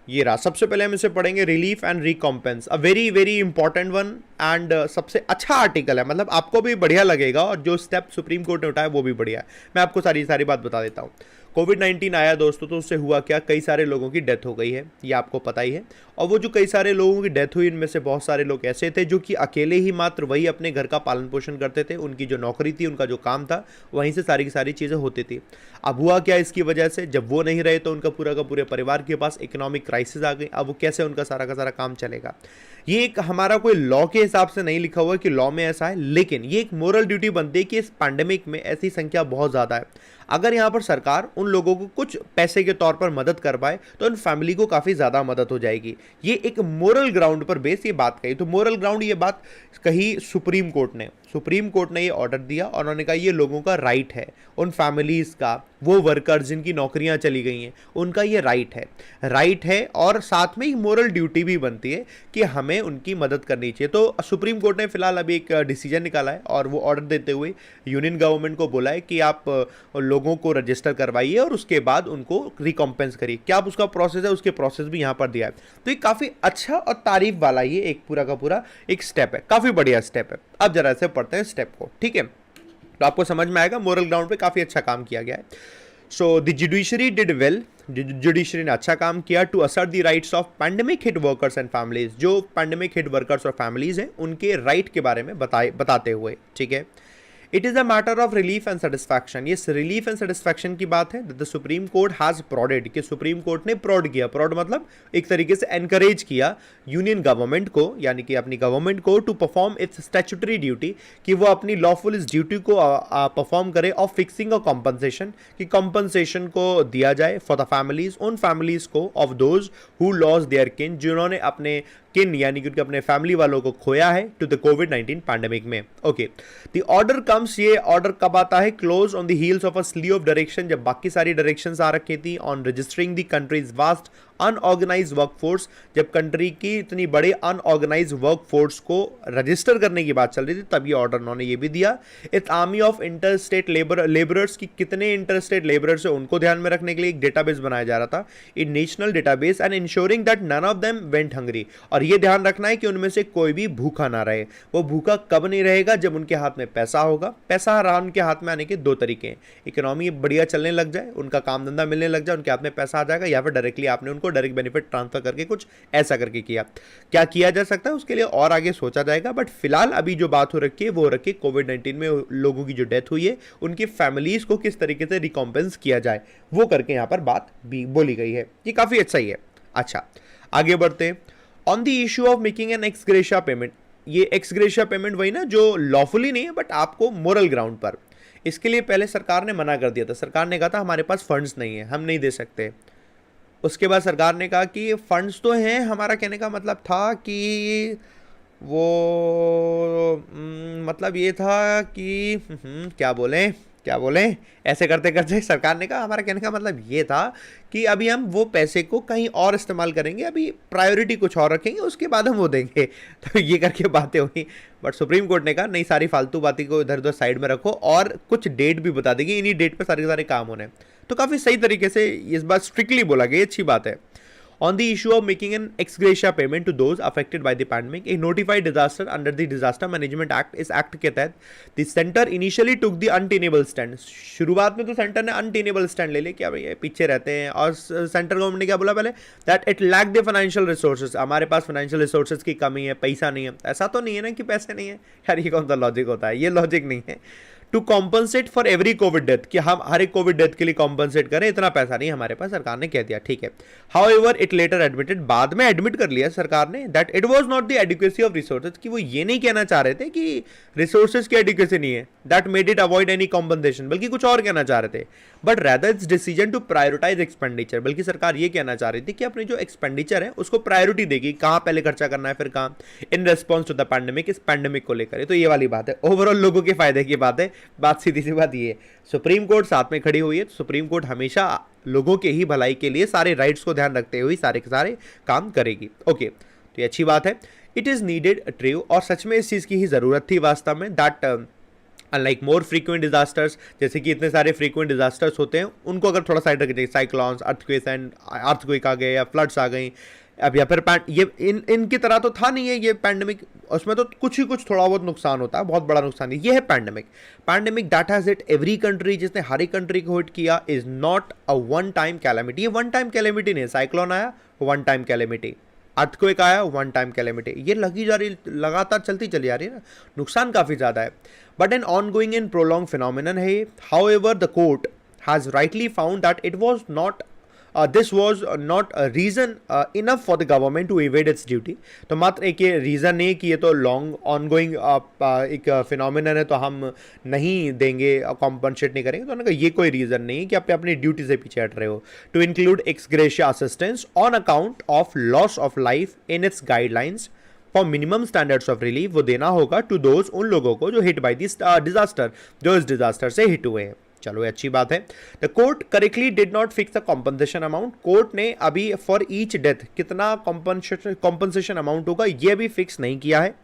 A: ये रहा, सबसे पहले हम इसे पढ़ेंगे, relief and recompense, a very very important one एंड सबसे अच्छा आर्टिकल है, मतलब आपको भी बढ़िया लगेगा और जो स्टेप सुप्रीम कोर्ट ने उठाया वो भी बढ़िया है। मैं आपको सारी सारी बात बता देता हूँ। कोविड-19 आया दोस्तों, तो उससे हुआ क्या, कई सारे लोगों की डेथ हो गई है, ये आपको पता ही है। और वो जो कई सारे लोगों की डेथ हुई, इनमें से बहुत सारे लोग ऐसे थे जो कि अकेले ही मात्र वही अपने घर का पालन पोषण करते थे, उनकी जो नौकरी थी, उनका जो काम था, वहीं से सारी की सारी चीज़ें होती थी। अब हुआ क्या इसकी वजह से, जब वो नहीं रहे तो उनका पूरा का पूरे परिवार के पास इकोनॉमिक क्राइसिस आ गई। अब वो कैसे उनका सारा का सारा काम चलेगा। ये एक हमारा कोई लॉ के हिसाब से नहीं लिखा हुआ है कि लॉ में ऐसा है, लेकिन ये एक मोरल ड्यूटी बनती है कि इस पैंडेमिक में ऐसी संख्या बहुत ज़्यादा है, अगर यहाँ पर सरकार उन लोगों को कुछ पैसे के तौर पर मदद कर पाए तो उन फैमिली को काफ़ी ज़्यादा मदद हो जाएगी। ये एक मोरल ग्राउंड पर बेस ये बात कही, तो मोरल ग्राउंड ये बात कही सुप्रीम कोर्ट ने। सुप्रीम कोर्ट ने ये ऑर्डर दिया और उन्होंने कहा ये लोगों का राइट है, उन फैमिलीज़ का, वो वर्कर्स जिनकी नौकरियां चली गई हैं उनका ये राइट है और साथ में एक मोरल ड्यूटी भी बनती है कि हमें उनकी मदद करनी चाहिए। तो सुप्रीम कोर्ट ने फिलहाल अभी एक डिसीजन निकाला है और वो ऑर्डर देते हुए यूनियन गवर्नमेंट को बोला है कि आप लोगों को रजिस्टर करवाइए और उसके बाद उनको रिकॉम्पेंस करिए। क्या आप उसका प्रोसेस है, उसके प्रोसेस भी यहाँ पर दिया है। तो ये काफ़ी अच्छा और तारीफ वाला ये एक पूरा का पूरा एक स्टेप है, काफ़ी बढ़िया स्टेप है। अब जरा से पढ़ते हैं स्टेप को, ठीक है, तो आपको समझ में आएगा। मोरल ग्राउंड पे काफ़ी अच्छा काम किया गया है। So the judiciary did well, judiciary ने अच्छा काम किया to assert the rights of pandemic hit workers and families, जो पैंडेमिक हिट वर्कर्स और फैमिलीज हैं उनके राइट के बारे में बताते हुए, ठीक है। It is a matter of relief and satisfaction, ये रिलीफ एंड सेटिस्फैक्शन की बात है। The supreme court has prodded, कि सुप्रीम कोर्ट ने प्रोड किया, प्रोड मतलब एक तरीके से एनकरेज किया यूनियन गवर्नमेंट को, यानी कि अपनी गवर्नमेंट को, to perform its statutory duty, कि वो अपनी लॉफुल इस ड्यूटी को परफॉर्म करे ऑफ फिक्सिंग अ कॉम्पनसेशन, कि कॉम्पनसेशन को दिया जाए फॉर द फैमिलीज, उन फैमिलीज को, of those who lost their kin, जिन्होंने अपने किन यानी कि उनके अपने फैमिली वालों को खोया है टू द कोविड-19 पैंडेमिक में। ओके, द ऑर्डर कम्स, ये ऑर्डर कब आता है, close on the heels of a slew of direction, जब बाकी सारी डायरेक्शंस आ रखी थी, on registering the country's vast unorganised workforce, जब कंट्री की इतनी बड़े अनऑर्गेनाइज वर्कफोर्स को रजिस्टर करने की बात चल रही थी, तब ये ऑर्डर उन्होंने ये भी दिया। It's army of interstate labourers की कितने इंटरस्टेट लेबरर्स है उनको ध्यान में रखने के लिए एक डेटाबेस बनाया जा रहा था, in national database, and ensuring that none of them went hungry, और ये ध्यान रखना है कि उनमें से कोई भी भूखा ना रहे। वो भूखा कब नहीं रहेगा, जब उनके हाथ में पैसा होगा। पैसा रहा उनके हाथ में आने के दो तरीके हैं, इकोनॉमी बढ़िया चलने लग जाए, उनका काम धंधा मिलने लग जाए, उनके हाथ में पैसा आ जाएगा, या फिर डायरेक्टली आपने उनको डायरेक्ट बेनिफिट ट्रांसफर करके कुछ ऐसा करके किया। क्या किया जा सकता है उसके लिए और आगे सोचा जाएगा, बट फिलहाल अभी जो बात हो रखी है वो रखी कोविड-19 में लोगों की जो डेथ हुई है उनकी फैमिलीज को किस तरीके से रिकॉम्पेंस किया जाए, वो करके यहाँ पर बात भी बोली गई है। ये काफी अच्छा ही है। अच्छा, आगे बढ़ते हैं। On the issue of making an x gratia payment, ये एक्स ग्रेशिया पेमेंट वही ना जो लॉफुली नहीं है बट आपको मोरल ग्राउंड पर, इसके लिए पहले सरकार ने मना कर दिया था। सरकार ने कहा था हमारे पास फंड्स नहीं है, हम नहीं दे सकते। उसके बाद सरकार ने कहा कि फंड्स तो हैं, हमारा कहने का मतलब था कि वो मतलब ये था कि क्या बोलें ऐसे करते करते सरकार ने कहा, हमारा कहने का मतलब ये था कि अभी हम वो पैसे को कहीं और इस्तेमाल करेंगे, अभी प्रायोरिटी कुछ और रखेंगे, उसके बाद हम वो देंगे। तो ये करके बातें हुई, बट सुप्रीम कोर्ट ने कहा नहीं, सारी फालतू बातें को इधर उधर साइड में रखो और कुछ डेट भी बता देगी, इन्हीं डेट पर सारे काम होने। तो काफ़ी सही तरीके से इस बात स्ट्रिक्टली बोला गया, अच्छी बात है। On the issue of making an ex gratia payment to those affected by the pandemic, a notified disaster under the Disaster Management Act, इस एक्ट के तहत the center initially took the untenable stand। शुरुआत में तो centre ने untenable stand ले लिया, क्या भैया पीछे रहते हैं, और सेंट्रल गवर्नमेंट ने क्या बोला पहले, that it lack the financial resources, हमारे पास फाइनेंशियल रिसोर्सेज की कमी है, पैसा नहीं है। ऐसा तो नहीं है ना कि पैसे नहीं है यार, ये कौन सा लॉजिक होता है, ये लॉजिक नहीं है। To compensate for every covid death, कि हम हर एक कोविड डेथ के लिए कॉम्पनसेट करें, इतना पैसा नहीं हमारे पास, सरकार ने कह दिया, ठीक है। हाउएवर इट लेटर एडमिटेड, बाद में एडमिट कर लिया सरकार ने, that it was not the adequacy of resources, कि वो ये नहीं कहना चाह रहे थे कि रिसोर्सेज की एडिक्वेसी नहीं है, that made it avoid any compensation, बल्कि कुछ और कहना चाह रहे थे, but rather its decision to prioritise expenditure, बल्कि सरकार ये कहना चाह रही थी कि अपनी जो एक्सपेंडिचर है उसको प्रायोरिटी देगी, कहाँ पहले खर्चा करना है फिर कहाँ, in response to the pandemic, इस पैंडेमिक को लेकर। तो ये वाली बात है, ओवरऑल लोगों के फायदे की बात है, बात सीधी सी बात ये है। सुप्रीम कोर्ट साथ में खड़ी हुई है, तो सुप्रीम कोर्ट हमेशा लोगों के ही भलाई के लिए सारे राइट्स को ध्यान रखते हुए सारे के सारे काम करेगी। ओके, तो ये अच्छी बात है। इट इज नीडेड ट्रू, और सच में इस चीज की ही जरूरत थी वास्तव में, that unlike more frequent disasters, जैसे कि इतने सारे फ्रीक्वेंट डिजास्टर्स होते हैं उनको अगर थोड़ा साइड रख दें, साइक्लॉन्स, अर्थक्वेक आ गए या फ्लड्स आ गई, अब या फिर ये इनकी तरह तो था नहीं है ये पैंडेमिक, उसमें तो कुछ ही कुछ थोड़ा बहुत नुकसान होता है, बहुत बड़ा नुकसान नहीं। ये है pandemic that has hit every country, जिसने हर एक कंट्री को हिट किया, is not a one time calamity. ये वन टाइम कैलेमिटी नहीं, साइक्लोन आया वन टाइम कैलेमिटी, अर्थक्वेक आया वन टाइम कैलेमिटी, ये लगी जा रही, लगातार चलती चली जा रही है ना, नुकसान काफी ज्यादा है, but an ongoing and prolong phenomenon है। However the court has rightly found that it was not this was not a reason enough for the government to evade its duty। तो मात्र एक ये reason नहीं कि ये तो long ongoing एक फिनोमिनन है तो हम नहीं देंगे, कॉम्पनसेट नहीं करेंगे, तो उन्होंने कहा ये कोई रीज़न नहीं है कि आप अपनी ड्यूटी से पीछे हट रहे हो। To include ex gratia assistance on account of loss of life in its guidelines for minimum standards of relief, वो देना होगा टू दोज, उन लोगों को जो हिट बाई दिस डिजास्टर, जो इस डिजास्टर से हिट हुए हैं। चलो ये अच्छी बात है। The court correctly did not fix the compensation amount. Court ने अभी फॉर ईच डेथ कितना कॉम्पनसेशन अमाउंट होगा ये अभी फिक्स नहीं किया है,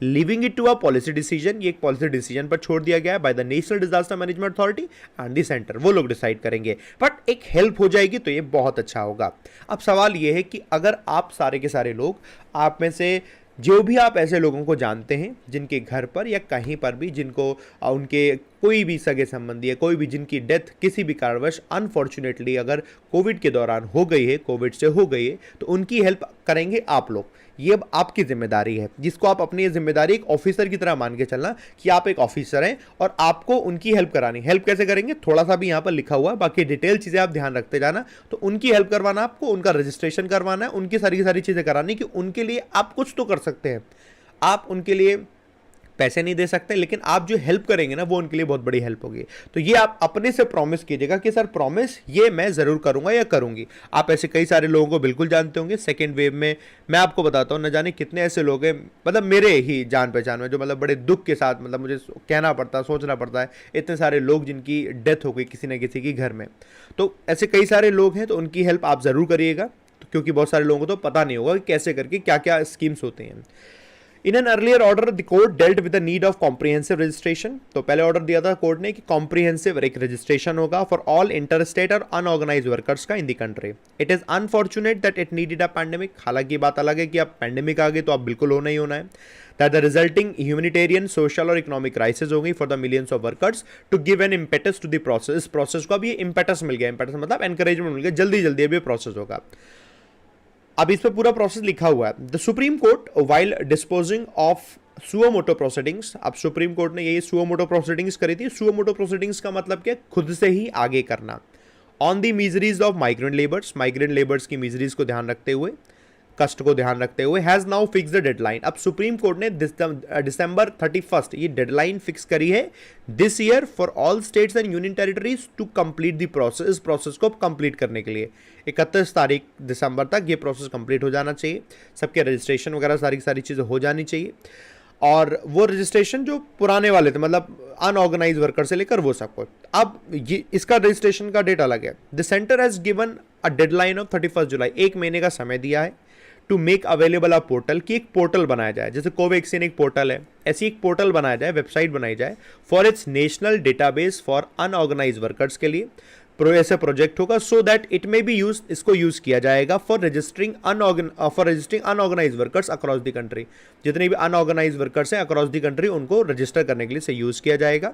A: leaving it to a policy decision. ये एक पॉलिसी डिसीजन पर छोड़ दिया गया है by the national disaster management authority and the centre, वो लोग डिसाइड करेंगे, बट एक हेल्प हो जाएगी तो ये बहुत अच्छा होगा। अब सवाल ये है कि अगर आप सारे के सारे लोग, आप में से जो भी आप ऐसे लोगों को जानते हैं जिनके घर पर या कहीं पर भी जिनको उनके कोई भी सगे संबंधी है, कोई भी जिनकी डेथ किसी भी कारणवश अनफॉर्चुनेटली अगर कोविड के दौरान हो गई है, कोविड से हो गई है, तो उनकी हेल्प करेंगे आप लोग। ये अब आपकी जिम्मेदारी है, जिसको आप अपनी जिम्मेदारी एक ऑफिसर की तरह मान के चलना कि आप एक ऑफिसर हैं और आपको उनकी हेल्प करानी। हेल्प कैसे करेंगे थोड़ा सा भी यहाँ पर लिखा हुआ है, बाकी डिटेल चीज़ें आप ध्यान रखते जाना। तो उनकी हेल्प करवाना, आपको उनका रजिस्ट्रेशन करवाना है, उनकी सारी की सारी चीज़ें करानी कि उनके लिए आप कुछ तो कर सकते हैं। आप उनके लिए पैसे नहीं दे सकते, लेकिन आप जो हेल्प करेंगे ना वो उनके लिए बहुत बड़ी हेल्प होगी। तो ये आप अपने से प्रॉमिस कीजिएगा कि सर प्रॉमिस ये मैं ज़रूर करूंगा या करूंगी। आप ऐसे कई सारे लोगों को बिल्कुल जानते होंगे, सेकेंड वेव में मैं आपको बताता हूँ, न जाने कितने ऐसे लोग हैं, मतलब मेरे ही जान पहचान में, जो मतलब बड़े दुख के साथ, मतलब मुझे कहना पड़ता है, सोचना पड़ता है, इतने सारे लोग जिनकी डेथ हो गई किसी न किसी की घर में। तो ऐसे कई सारे लोग हैं, तो उनकी हेल्प आप ज़रूर करिएगा, क्योंकि बहुत सारे लोगों को तो पता नहीं होगा कि कैसे करके क्या क्या स्कीम्स होते हैं। In an earlier order the court dealt with the need of comprehensive registration. तो पहले ऑर्डर दिया था कोर्ट ने कि कॉम्प्रिहेंसिव एक रजिस्ट्रेशन होगा फॉर ऑल इंटरस्टेट और अनऑर्गेनाइज वर्कर्स का in the country. It is unfortunate that it needed a pandemic. हालांकि बात अलग है कि अब पैंडेमिक आ गई तो अब बिल्कुल होना ही होना है। That the resulting humanitarian, social और इकोनॉमिक क्राइसिस हो गई for the millions of workers to give an impetus to the process. इस प्रोसेस को अब ये इम्पेटस मिल गया, इम्पेटस मतलब एनकरेजमेंट मिल गया, जल्दी जल्दी अब ये प्रोसेस होगा। अब इस पर पूरा प्रोसेस लिखा हुआ है। The supreme court while disposing of suo motu proceedings. अब सुप्रीम कोर्ट ने यही सुओ मोटो प्रोसीडिंग्स करी थी। सुओ मोटो प्रोसीडिंग्स का मतलब क्या, खुद से ही आगे करना। On the miseries of migrant labours की मिजरीज को ध्यान रखते हुए, कष्ट को ध्यान रखते हुए, has now fix the deadline. अब सुप्रीम कोर्ट ने दिसंबर 31 ये डेडलाइन फिक्स करी है this year for all states and union territories to complete the process. इस प्रोसेस को कंप्लीट करने के लिए 31 तारीख दिसंबर तक ये प्रोसेस कंप्लीट हो जाना चाहिए। सबके रजिस्ट्रेशन वगैरह सारी सारी चीज़ें हो जानी चाहिए, और वो रजिस्ट्रेशन जो पुराने वाले थे, मतलब अनऑर्गेनाइज वर्कर से लेकर वो सबको, अब ये इसका रजिस्ट्रेशन का डेट अलग है। The centre has given a deadline of 31 July, एक महीने का समय दिया है to make available a portal, कि एक पोर्टल बनाया जाए, जैसे कोवैक्सीन एक पोर्टल है, ऐसी एक पोर्टल बनाया जाए, वेबसाइट बनाई जाए for its national database for unorganised workers के लिए। ऐसा प्रोजेक्ट होगा so that it may be use, इसको यूज किया जाएगा for registering unorganised workers across the country. जितने भी अनऑर्गेनाइज वर्कर्स हैं अक्रॉस द कंट्री उनको रजिस्टर करने के लिए से यूज किया जाएगा।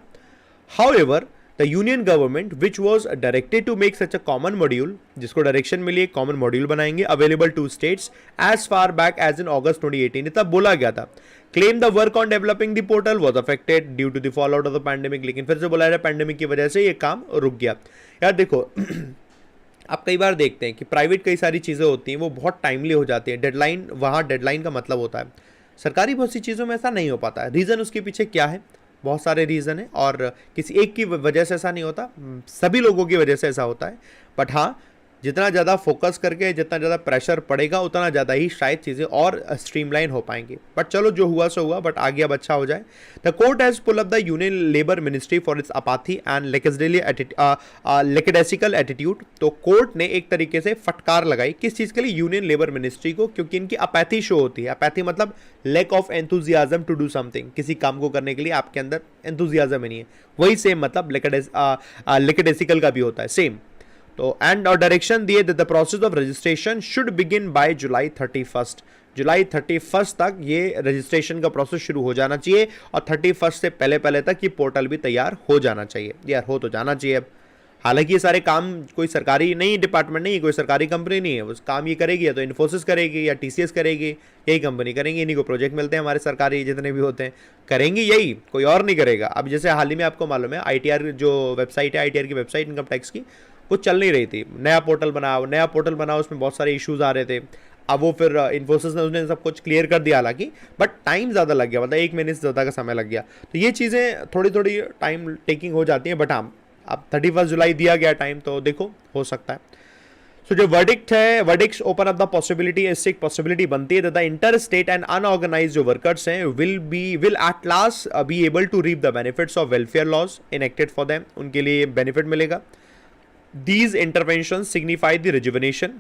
A: However the union government which was directed to make such a common module, जिसको डायरेक्शन मिली एक कॉमन मॉड्यूल बनाएंगे available to states as far back as in August 2018, तब बोला गया था। Claim the work on developing the portal was affected due to the fall out of the pandemic, लेकिन फिर से बोला जा पैंडेमिक की वजह से ये काम रुक गया। यार देखो आप कई बार देखते हैं कि प्राइवेट कई सारी चीज़ें होती हैं वो बहुत टाइमली हो जाती है, डेडलाइन, वहाँ डेडलाइन का मतलब होता है। सरकारी बहुत सी चीज़ों में ऐसा नहीं हो पाता है। रीज़न उसके पीछे क्या है, बहुत सारे रीज़न है, और किसी एक की वजह से ऐसा नहीं होता, सभी लोगों की वजह से ऐसा होता है। बट हाँ, जितना ज़्यादा फोकस करके जितना ज़्यादा प्रेशर पड़ेगा उतना ज़्यादा ही शायद चीज़ें और स्ट्रीमलाइन हो पाएंगी। बट चलो जो हुआ सो हुआ, बट आगे अब अच्छा हो जाए। The court has pull up the union labour ministry for its apathy and lackadaisical attitude. तो कोर्ट ने एक तरीके से फटकार लगाई किस चीज़ के लिए? यूनियन लेबर मिनिस्ट्री को, क्योंकि इनकी अपैथी शो होती है। अपैथी मतलब lack of enthusiasm to do something, किसी काम को करने के लिए आपके अंदर एंथुजियाज्म ही नहीं है। वही सेम मतलब लेकेडेसिकल का भी होता है सेम। तो एंड और डायरेक्शन दिए the process of registration should begin by July 31st। July 31st तक ये रजिस्ट्रेशन का प्रोसेस शुरू हो जाना चाहिए और 31st से पहले पहले तक ये पोर्टल भी तैयार हो जाना चाहिए। यार हो तो जाना चाहिए अब। हालांकि ये सारे काम कोई सरकारी नहीं डिपार्टमेंट नहीं है, कोई सरकारी कंपनी नहीं है, उस काम ये करेगी या तो इन्फोसिस करेगी या टीसीएस करेगी, यही कंपनी करेंगी। इन्हीं को प्रोजेक्ट मिलते हैं हमारे सरकारी जितने भी होते हैं, करेंगी यही, कोई और नहीं करेगा। अब जैसे हाल ही में आपको मालूम है आईटीआर जो वेबसाइट है, आईटीआर की वेबसाइट इनकम टैक्स की, वो चल नहीं रही थी। नया पोर्टल बनाओ, उसमें बहुत सारे इश्यूज आ रहे थे। अब वो फिर इन्फोसिस ने उसने सब कुछ क्लियर कर दिया हालांकि, बट टाइम ज़्यादा लग गया, मतलब 1 महीने से ज़्यादा का समय लग गया। तो ये चीज़ें थोड़ी थोड़ी टाइम टेकिंग हो जाती हैं, बट हाँ अब 31 जुलाई दिया गया टाइम, तो देखो हो सकता है। सो जो वर्डिक्ट है, verdicts open up the possibility, इससे एक पॉसिबिलिटी बनती है that the inter state and unorganised जो वर्कर्स हैं will at last be able to reap the benefits of welfare laws enacted for them, उनके लिए बेनिफिट मिलेगा। These interventions signify the rejuvenation।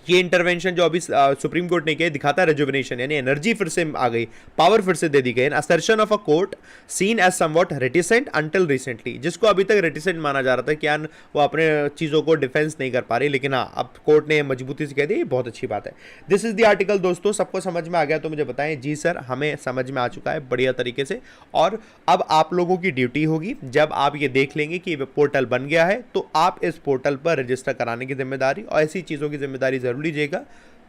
A: ये इंटरवेंशन जो अभी सुप्रीम कोर्ट ने किया दिखाता है रेजुवेनेशन, यानी एनर्जी फिर से आ गई, पावर फिर से दे दी गई। Assertion of a court seen as somewhat reticent until recently, जिसको अभी तक रेटिसेंट माना जा रहा था कि यार वो अपने चीज़ों को डिफेंस नहीं कर पा रही, लेकिन हाँ अब कोर्ट ने मजबूती से कह दी, बहुत अच्छी बात है। दिस इज द आर्टिकल दोस्तों, सबको समझ में आ गया तो मुझे बताएं। जी सर हमें समझ में आ चुका है बढ़िया तरीके से, और अब आप लोगों की ड्यूटी होगी जब आप ये देख लेंगे कि पोर्टल बन गया है तो आप इस पोर्टल पर रजिस्टर कराने की जिम्मेदारी और ऐसी चीज़ों की जिम्मेदारी जरूर लीजिएगा।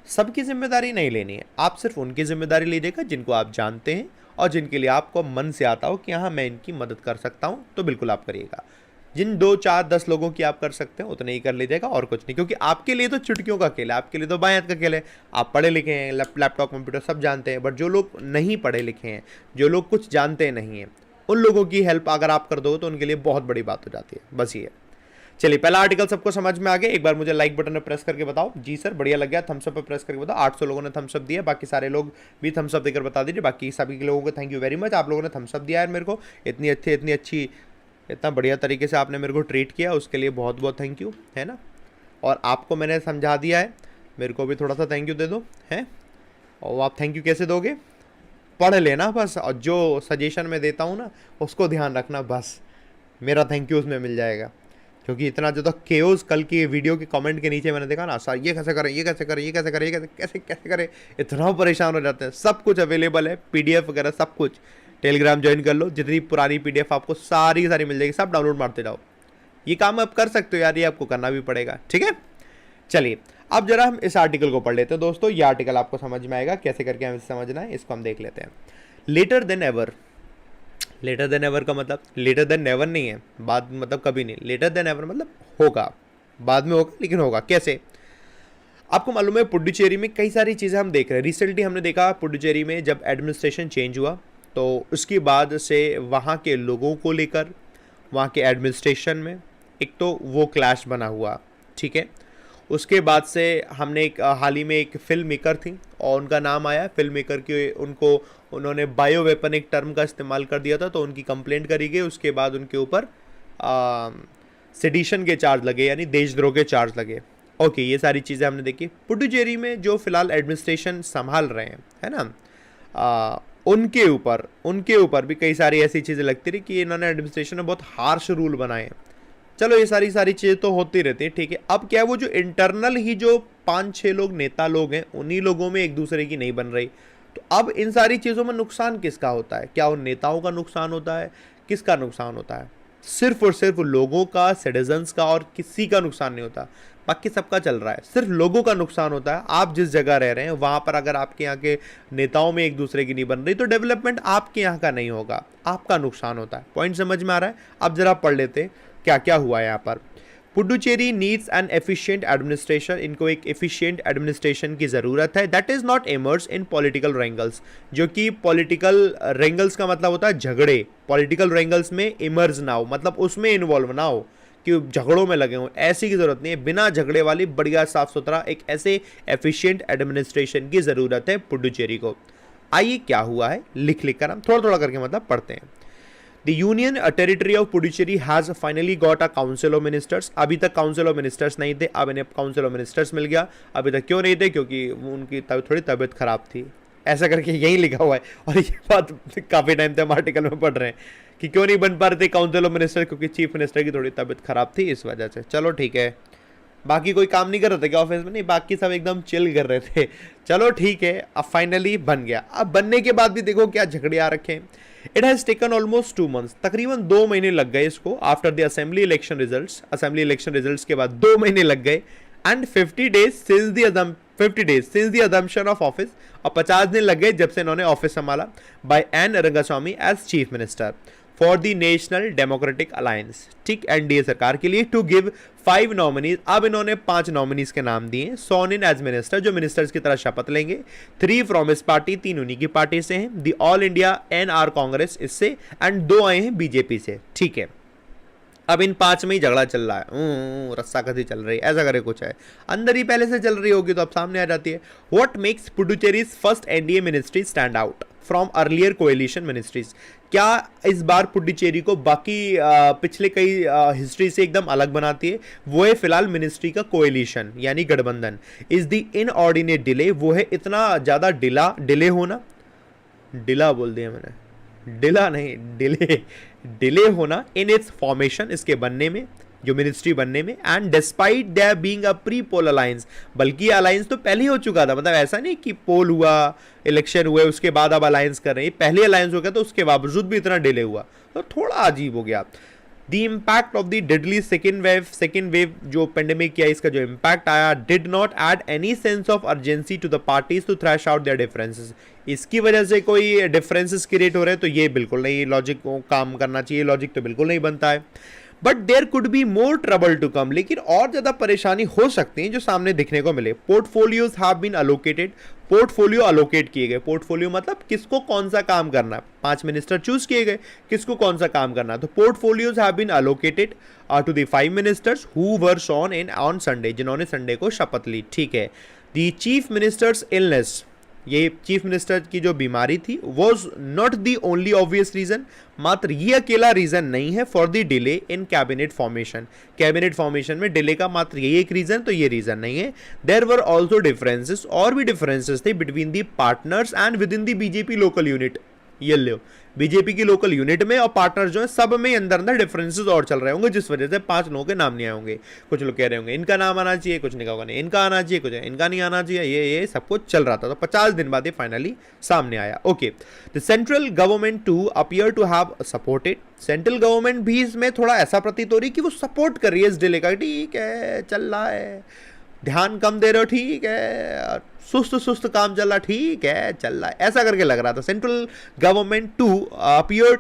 A: सबकी जिम्मेदारी नहीं लेनी है, आप सिर्फ उनकी जिम्मेदारी लीजिएगा जिनको आप जानते हैं और जिनके लिए आपको मन से आता हो कि हाँ मैं इनकी मदद कर सकता हूं, तो बिल्कुल आप करिएगा। जिन 2 4 10 लोगों की आप कर सकते हैं उतने ही कर लीजिएगा और कुछ नहीं, क्योंकि आपके लिए तो चुटकियों का खेल है, आपके लिए तो बाएं हाथ का खेल है। आप पढ़े लिखे हैं, लैपटॉप कंप्यूटर सब जानते हैं, बट जो लोग नहीं पढ़े लिखे हैं, जो लोग कुछ जानते नहीं हैं, उन लोगों की हेल्प अगर आप कर दो तो उनके लिए बहुत बड़ी बात हो जाती है। बस ये। चलिए पहला आर्टिकल सबको समझ में आ गया, एक बार मुझे लाइक बटन पर प्रेस करके बताओ। जी सर बढ़िया लग गया, थम्स अप पर प्रेस करके बताओ। 800 लोगों ने थम्स अप दिया, बाकी सारे लोग भी थम्स अप देकर बता दीजिए। बाकी सभी लोगों को थैंक यू वेरी मच, आप लोगों ने थम्स अप दिया है मेरे को, इतनी अच्छी इतना बढ़िया तरीके से आपने मेरे को ट्रीट किया, उसके लिए बहुत बहुत थैंक यू, है ना। और आपको मैंने समझा दिया है, मेरे को भी थोड़ा सा थैंक यू दे दो, है। और आप थैंक यू कैसे दोगे? पढ़ लेना बस, और जो सजेशन मैं देता हूँ ना उसको ध्यान रखना, बस मेरा थैंक यू उसमें मिल जाएगा। क्योंकि इतना जो केओस कल की वीडियो के कमेंट के नीचे मैंने देखा ना, सर ये कैसे करें, ये कैसे करें, ये कैसे करें, ये कैसे करें, इतना परेशान हो जाते हैं। सब कुछ अवेलेबल है, पीडीएफ वगैरह सब कुछ। टेलीग्राम ज्वाइन कर लो, जितनी पुरानी पीडीएफ आपको सारी मिल जाएगी, सब डाउनलोड मारते जाओ। ये काम आप कर सकते हो यार, ये आपको करना भी पड़ेगा, ठीक है। चलिए अब जरा हम इस आर्टिकल को पढ़ लेते हैं दोस्तों, ये आर्टिकल आपको समझ में आएगा कैसे करके हमें समझना है, इसको हम देख लेते हैं। Later than ever, later than ever का मतलब लेटर देन नेवर नहीं है, बाद मतलब कभी नहीं। लेटर देन एवर मतलब होगा, बाद में होगा लेकिन होगा। कैसे? आपको मालूम है पुडुचेरी में कई सारी चीज़ें हम देख रहे हैं। रिसेंटली हमने देखा पुडुचेरी में जब एडमिनिस्ट्रेशन चेंज हुआ तो उसके बाद से वहाँ के लोगों को लेकर वहाँ के एडमिनिस्ट्रेशन में एक तो वो क्लैश बना हुआ, ठीक है। उसके बाद से हमने एक हाल ही में एक फिल्म मेकर थी और उनका नाम आया, फिल्म मेकर के उन्होंने बायो वेपन एक टर्म का इस्तेमाल कर दिया था, तो उनकी कंप्लेंट करी गई। उसके बाद उनके ऊपर सेडिशन के चार्ज लगे, यानी देशद्रोह के चार्ज लगे। ओके, ये सारी चीज़ें हमने देखी। पुडुचेरी में जो फिलहाल एडमिनिस्ट्रेशन संभाल रहे हैं, है ना, उनके ऊपर भी कई सारी ऐसी चीज़ें लगती रही कि इन्होंने एडमिनिस्ट्रेशन में बहुत हार्श रूल बनाए हैं। चलो ये सारी चीज़ें तो होती रहती है, ठीक है। अब क्या है, वो जो इंटरनल ही जो 5-6 लोग नेता लोग हैं, उन्हीं लोगों में एक दूसरे की नहीं बन रही। तो अब इन सारी चीज़ों में नुकसान किसका होता है? क्या उन नेताओं का नुकसान होता है? किसका नुकसान होता है? सिर्फ और सिर्फ लोगों का, सिटीजन्स का, और किसी का नुकसान नहीं होता। बाकी सबका चल रहा है, सिर्फ लोगों का नुकसान होता है। आप जिस जगह रह रहे हैं वहाँ पर अगर आपके यहाँ के नेताओं में एक दूसरे की नहीं बन रही तो डेवलपमेंट आपके यहाँ का नहीं होगा, आपका नुकसान होता है। पॉइंट समझ में आ रहा है? अब जरा पढ़ लेते क्या क्या हुआ है यहाँ पर। Puducherry needs an efficient administration, इनको एक एफिशिएंट एडमिनिस्ट्रेशन की ज़रूरत है। That is not immerse in political wrangles, जो कि पॉलिटिकल रेंगल्स का मतलब होता है झगड़े। पॉलिटिकल रेंगल्स में इमर्ज ना हो, मतलब उसमें इन्वॉल्व ना हो कि झगड़ों में लगे हों, ऐसी की जरूरत नहीं है। बिना झगड़े वाली बढ़िया साफ सुथरा एक ऐसे एफिशिएंट एडमिनिस्ट्रेशन की जरूरत है पुडुचेरी को। आइए क्या हुआ है, लिख लिख कर हम थोड़ा थोड़ा करके मतलब पढ़ते हैं। The Union territory of Puducherry has finally got a council of ministers। अभी तक काउंसिल ऑफ मिनिस्टर्स नहीं थे, अब इन्हें काउंसिल ऑफ मिनिस्टर्स मिल गया। अभी तक क्यों नहीं थे, क्योंकि उनकी थोड़ी तबीयत खराब थी, ऐसा करके यही लिखा हुआ है। और ये बात काफ़ी टाइम से हम आर्टिकल में पढ़ रहे हैं कि क्यों नहीं बन पा रहे थे काउंसिल ऑफ मिनिस्टर, क्योंकि चीफ मिनिस्टर की थोड़ी तबीयत खराब थी इस वजह से। चलो ठीक है, बाकी कोई काम नहीं कर रहे थे क्या ऑफिस में? नहीं, बाकी सब एकदम चिल कर रहे थे। चलो ठीक है, अब फाइनली बन गया। अब बनने के बाद भी देखो क्या झगड़े आ रखे हैं। It has taken almost 2 months, तकरीबन 2 महीने लग गए इसको। After the assembly election results, assembly election results के बाद 2 महीने लग गए। And 50 days since the assumption of office, और 50 दिन लग गए जब से इन्होंने ऑफिस संभाला, by N Rangaswamy as chief minister for the national democratic alliance, ठीक, एनडीए सरकार के लिए, टू गिव 5 nominees। अब इन्होंने 5 nominees के नाम दिए, सॉन इन एज मिनिस्टर, जो मिनिस्टर्स की तरह शपथ लेंगे। 3 फ्रॉम हिज पार्टी, 3 उन्हीं की पार्टी से हैं, the all India NR Congress इससे, एंड 2 आए हैं बीजेपी से, ठीक है। अब इन 5 में ही झगड़ा चल रहा है, रस्साकसी चल रही है, ऐसा करे कुछ है, अंदर ही पहले से चल रही होगी तो अब सामने आ जाती है। What makes Puducherry's first NDA ministry stand out from earlier coalition ministries? क्या इस बार पुडुचेरी को बाकी पिछले कई हिस्ट्री से एकदम अलग बनाती है? वो है फिलहाल मिनिस्ट्री का कोएलिशन यानी गठबंधन। इज द इनऑर्डिनेट डिले, वो है इतना ज्यादा डिले होना, डिला बोल दिया मैंने, डिला नहीं डिले होना इन इट्स फॉर्मेशन, इसके बनने में, जो मिनिस्ट्री बनने में। And despite there being a pre poll alliance, बल्कि अलायंस तो पहले ही हो चुका था, मतलब ऐसा नहीं कि पोल हुआ, इलेक्शन हुए, उसके बाद अब अलायंस कर रहे हैं, पहले अलायंस हो गया, तो उसके बावजूद भी इतना डिले हुआ, तो थोड़ा अजीब हो गया। The impact of the deadly second wave जो पेंडेमिक किया, इसका जो इम्पैक्ट आया, did not add any sense of urgency to the parties to thrash out their differences. इसकी वजह से कोई डिफरेंसेस क्रिएट हो रहे हैं, तो ये बिल्कुल नहीं, लॉजिक को काम करना चाहिए, लॉजिक तो बिल्कुल नहीं बनता है। But there could be more trouble to come, लेकिन और ज्यादा परेशानी हो सकती है जो सामने दिखने को मिले। Portfolios have been allocated, portfolio allocate किए गए। पोर्टफोलियो मतलब किसको कौन सा काम करना है, 5 मिनिस्टर चूज किए गए, किसको कौन सा काम करना है। तो portfolios have been allocated to the 5 ministers who were sworn in on Sunday, जिन्होंने संडे को शपथ ली, ठीक है। द चीफ मिनिस्टर्स इलनेस, ये चीफ मिनिस्टर की जो बीमारी थी, was not the only obvious reason, मात्र ये अकेला रीजन नहीं है for the delay in cabinet formation. Cabinet formation में डिले का मात्र यही एक रीजन, तो ये रीजन नहीं है। देयर वर ऑल्सो डिफरेंसेस, और भी डिफरेंसेस थे between the partners and with in the BJP local unit. ये लो, बीजेपी की लोकल यूनिट में और पार्टनर जो है सब में अंदर अंदर डिफरेंसेस और चल रहे होंगे, जिस वजह से 5 लोगों के नाम नहीं आए होंगे। कुछ लोग कह रहे होंगे इनका नाम आना चाहिए, कुछ नहीं कहा नहीं इनका आना चाहिए, कुछ इनका नहीं आना चाहिए, ये सब कुछ चल रहा था। तो 50 दिन बाद ये फाइनली सामने आया। Okay, the central government to appear to have supported, central government भी इसमें थोड़ा ऐसा प्रतीत हो रही है कि वो सपोर्ट कर रही है इस डिले का, ठीक है चल रहा है, ध्यान कम दे रहे हो, ठीक है, सुस्त काम चल रहा, ठीक है चल रहा है, ऐसा करके लग रहा था। Central government to appear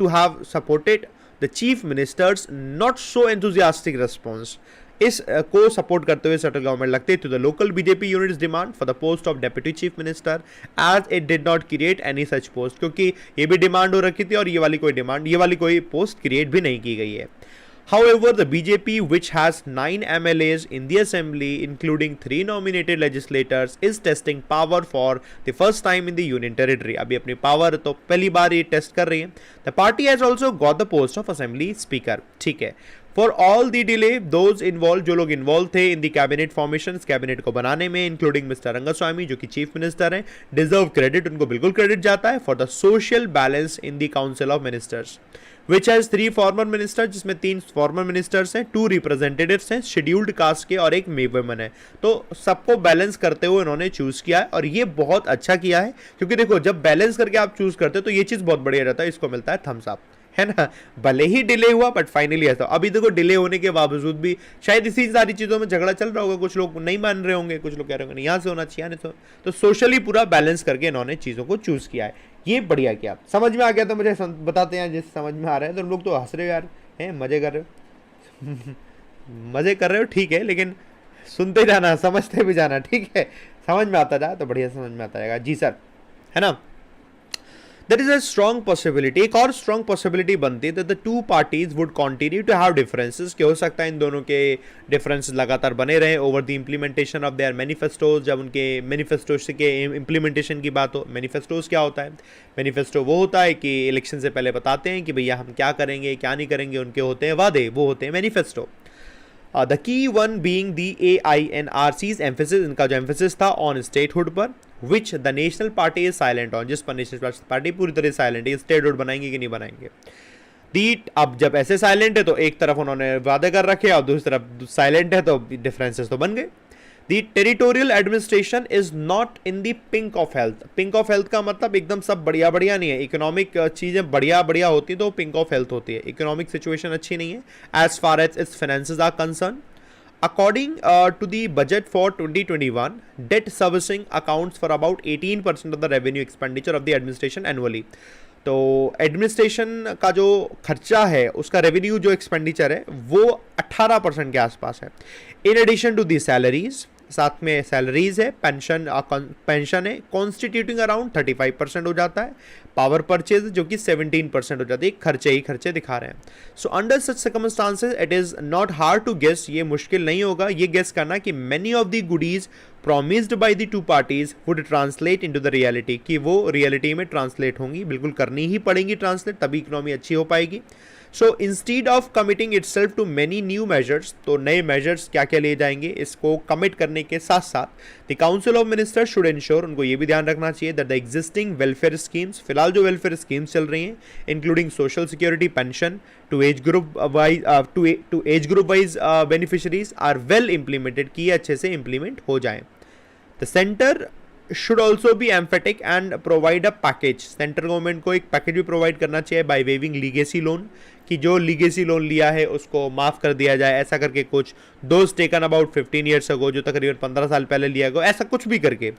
A: to have supported the chief minister's, not so enthusiastic response. इस को सपोर्ट करते हुए सेंट्रल गवर्नमेंट लगते to the local BJP units demand for the post of deputy chief minister as it did not create any such post, क्योंकि ये भी demand हो रखी थी और ये वाली कोई पोस्ट क्रिएट भी नहीं की गई है। However, the BJP, which has 9 MLAs in the assembly, including 3 nominated legislators, is testing power for the first time in the union territory. अभी अपनी पावर तो पहली बार ये टेस्ट कर रही है। The party has also got the post of assembly speaker, ठीक है। For all the delay, those involved, जो लोग इन्वॉल्व थे in the cabinet formations, cabinet को बनाने में, including Mr. रंगास्वामी जो कि चीफ मिनिस्टर हैं, deserve credit, उनको बिल्कुल क्रेडिट जाता है for the social balance in the council of ministers, which has 3 former ministers, जिसमें 3 former ministers हैं, 2 representatives हैं शेड्यूल्ड कास्ट के और एक मेवमन है। तो सबको बैलेंस करते हुए इन्होंने चूज किया है और ये बहुत अच्छा किया है, क्योंकि देखो जब बैलेंस करके आप चूज करते हो तो ये चीज बहुत बढ़िया रहता है, इसको मिलता है थम्स अप, है ना। भले ही डिले हुआ बट फाइनली ऐसा। अभी देखो डिले होने के बावजूद भी शायद इसी सारी चीजों में झगड़ा चल रहा होगा, कुछ लोग नहीं मान रहे होंगे, कुछ लोग कह रहे होंगे यहाँ से होना चाहिए, नहीं तो सोशली पूरा बैलेंस करके इन्होंने चीजों को चूज किया है। ये बढ़िया किया, समझ में आ गया तो मुझे बताते हैं, जिस समझ में आ रहा है। तो लोग तो हंस रहे हो यार, हैं मजे कर रहे हो मजे कर रहे हो, ठीक है, लेकिन सुनते जाना, समझते भी जाना, ठीक है, समझ में आता जाए तो बढ़िया समझ में आता जाएगा जी सर, है ना। There is a strong possibility, एक और स्ट्रॉन्ग पॉसिबिलिटी बनती है that the two parties would continue to have differences, कि हो सकता है इन दोनों के डिफरेंसेस लगातार बने रहे over the implementation of their manifestos. जब उनके मैनिफेस्टो के इम्प्लीमेंटेशन की बात हो, मैनिफेस्टोज क्या होता है? मैनिफेस्टो वो होता है कि इलेक्शन से पहले बताते हैं कि भैया हम क्या करेंगे क्या नहीं करेंगे, उनके होते हैं वादे, वो होते हैं manifesto. The key one being the AINRC's emphasis, इनका जो एम्फेसिस था ऑन स्टेटहुड पर, which the national party is silent on, जिस पर नेशनल पार्टी पूरी तरह साइलेंट है, स्टेटहुड बनाएंगे कि नहीं बनाएंगे। अब जब ऐसे साइलेंट है तो एक तरफ उन्होंने वादे कर रखे और दूसरी तरफ साइलेंट है, तो डिफरेंसेस तो बन गए। The territorial administration is not in the pink of health. Pink of health का मतलब एकदम सब बढ़िया बढ़िया नहीं है, इकोनॉमिक चीजें बढ़िया बढ़िया होती तो पिंक ऑफ हेल्थ होती है, इकोनॉमिक सिचुएशन अच्छी नहीं है as far as its finances are concern. According to the budget for 2021, debt servicing accounts for about 18% of the revenue expenditure of the administration annually. तो एडमिनिस्ट्रेशन का जो खर्चा है उसका रेवेन्यू जो एक्सपेंडिचर है वो 18% के आसपास है। In addition to the salaries, साथ में सैलरीज है, पेंशन है, कॉन्स्टिट्यूटिंग अराउंड 35% हो जाता है, पावर परचेज जो कि 17% हो जाती है, खर्चे ही खर्चे दिखा रहे हैं। So under such circumstances it is not hard to guess, ये मुश्किल नहीं होगा ये गेस करना कि many of the goodies promised by the two parties would translate into the reality, कि वो रियलिटी में ट्रांसलेट होंगी, बिल्कुल करनी ही पड़ेंगी ट्रांसलेट, तभी इकोनॉमी अच्छी हो पाएगी। So instead of committing itself to many new measures, तो नए मेजर्स क्या क्या लिए जाएंगे इसको कमिट करने के साथ साथ the council of ministers should ensure, उनको ये भी ध्यान रखना चाहिए that the existing welfare schemes, फिलहाल जो वेलफेयर स्कीम्स चल रही हैं including social security, pension to age group wise beneficiaries are well implemented, की अच्छे से इंप्लीमेंट हो जाए। The centre should also be emphatic and provide a package, central government को एक पैकेज भी प्रोवाइड करना चाहिए बाय वेविंग लीगेसी लोन, कि जो लीगेसी लोन लिया है उसको माफ कर दिया जाए, ऐसा करके कुछ those taken about 15 years ago, जो तकरीबन 15 साल पहले लिया गया, ऐसा कुछ भी करके।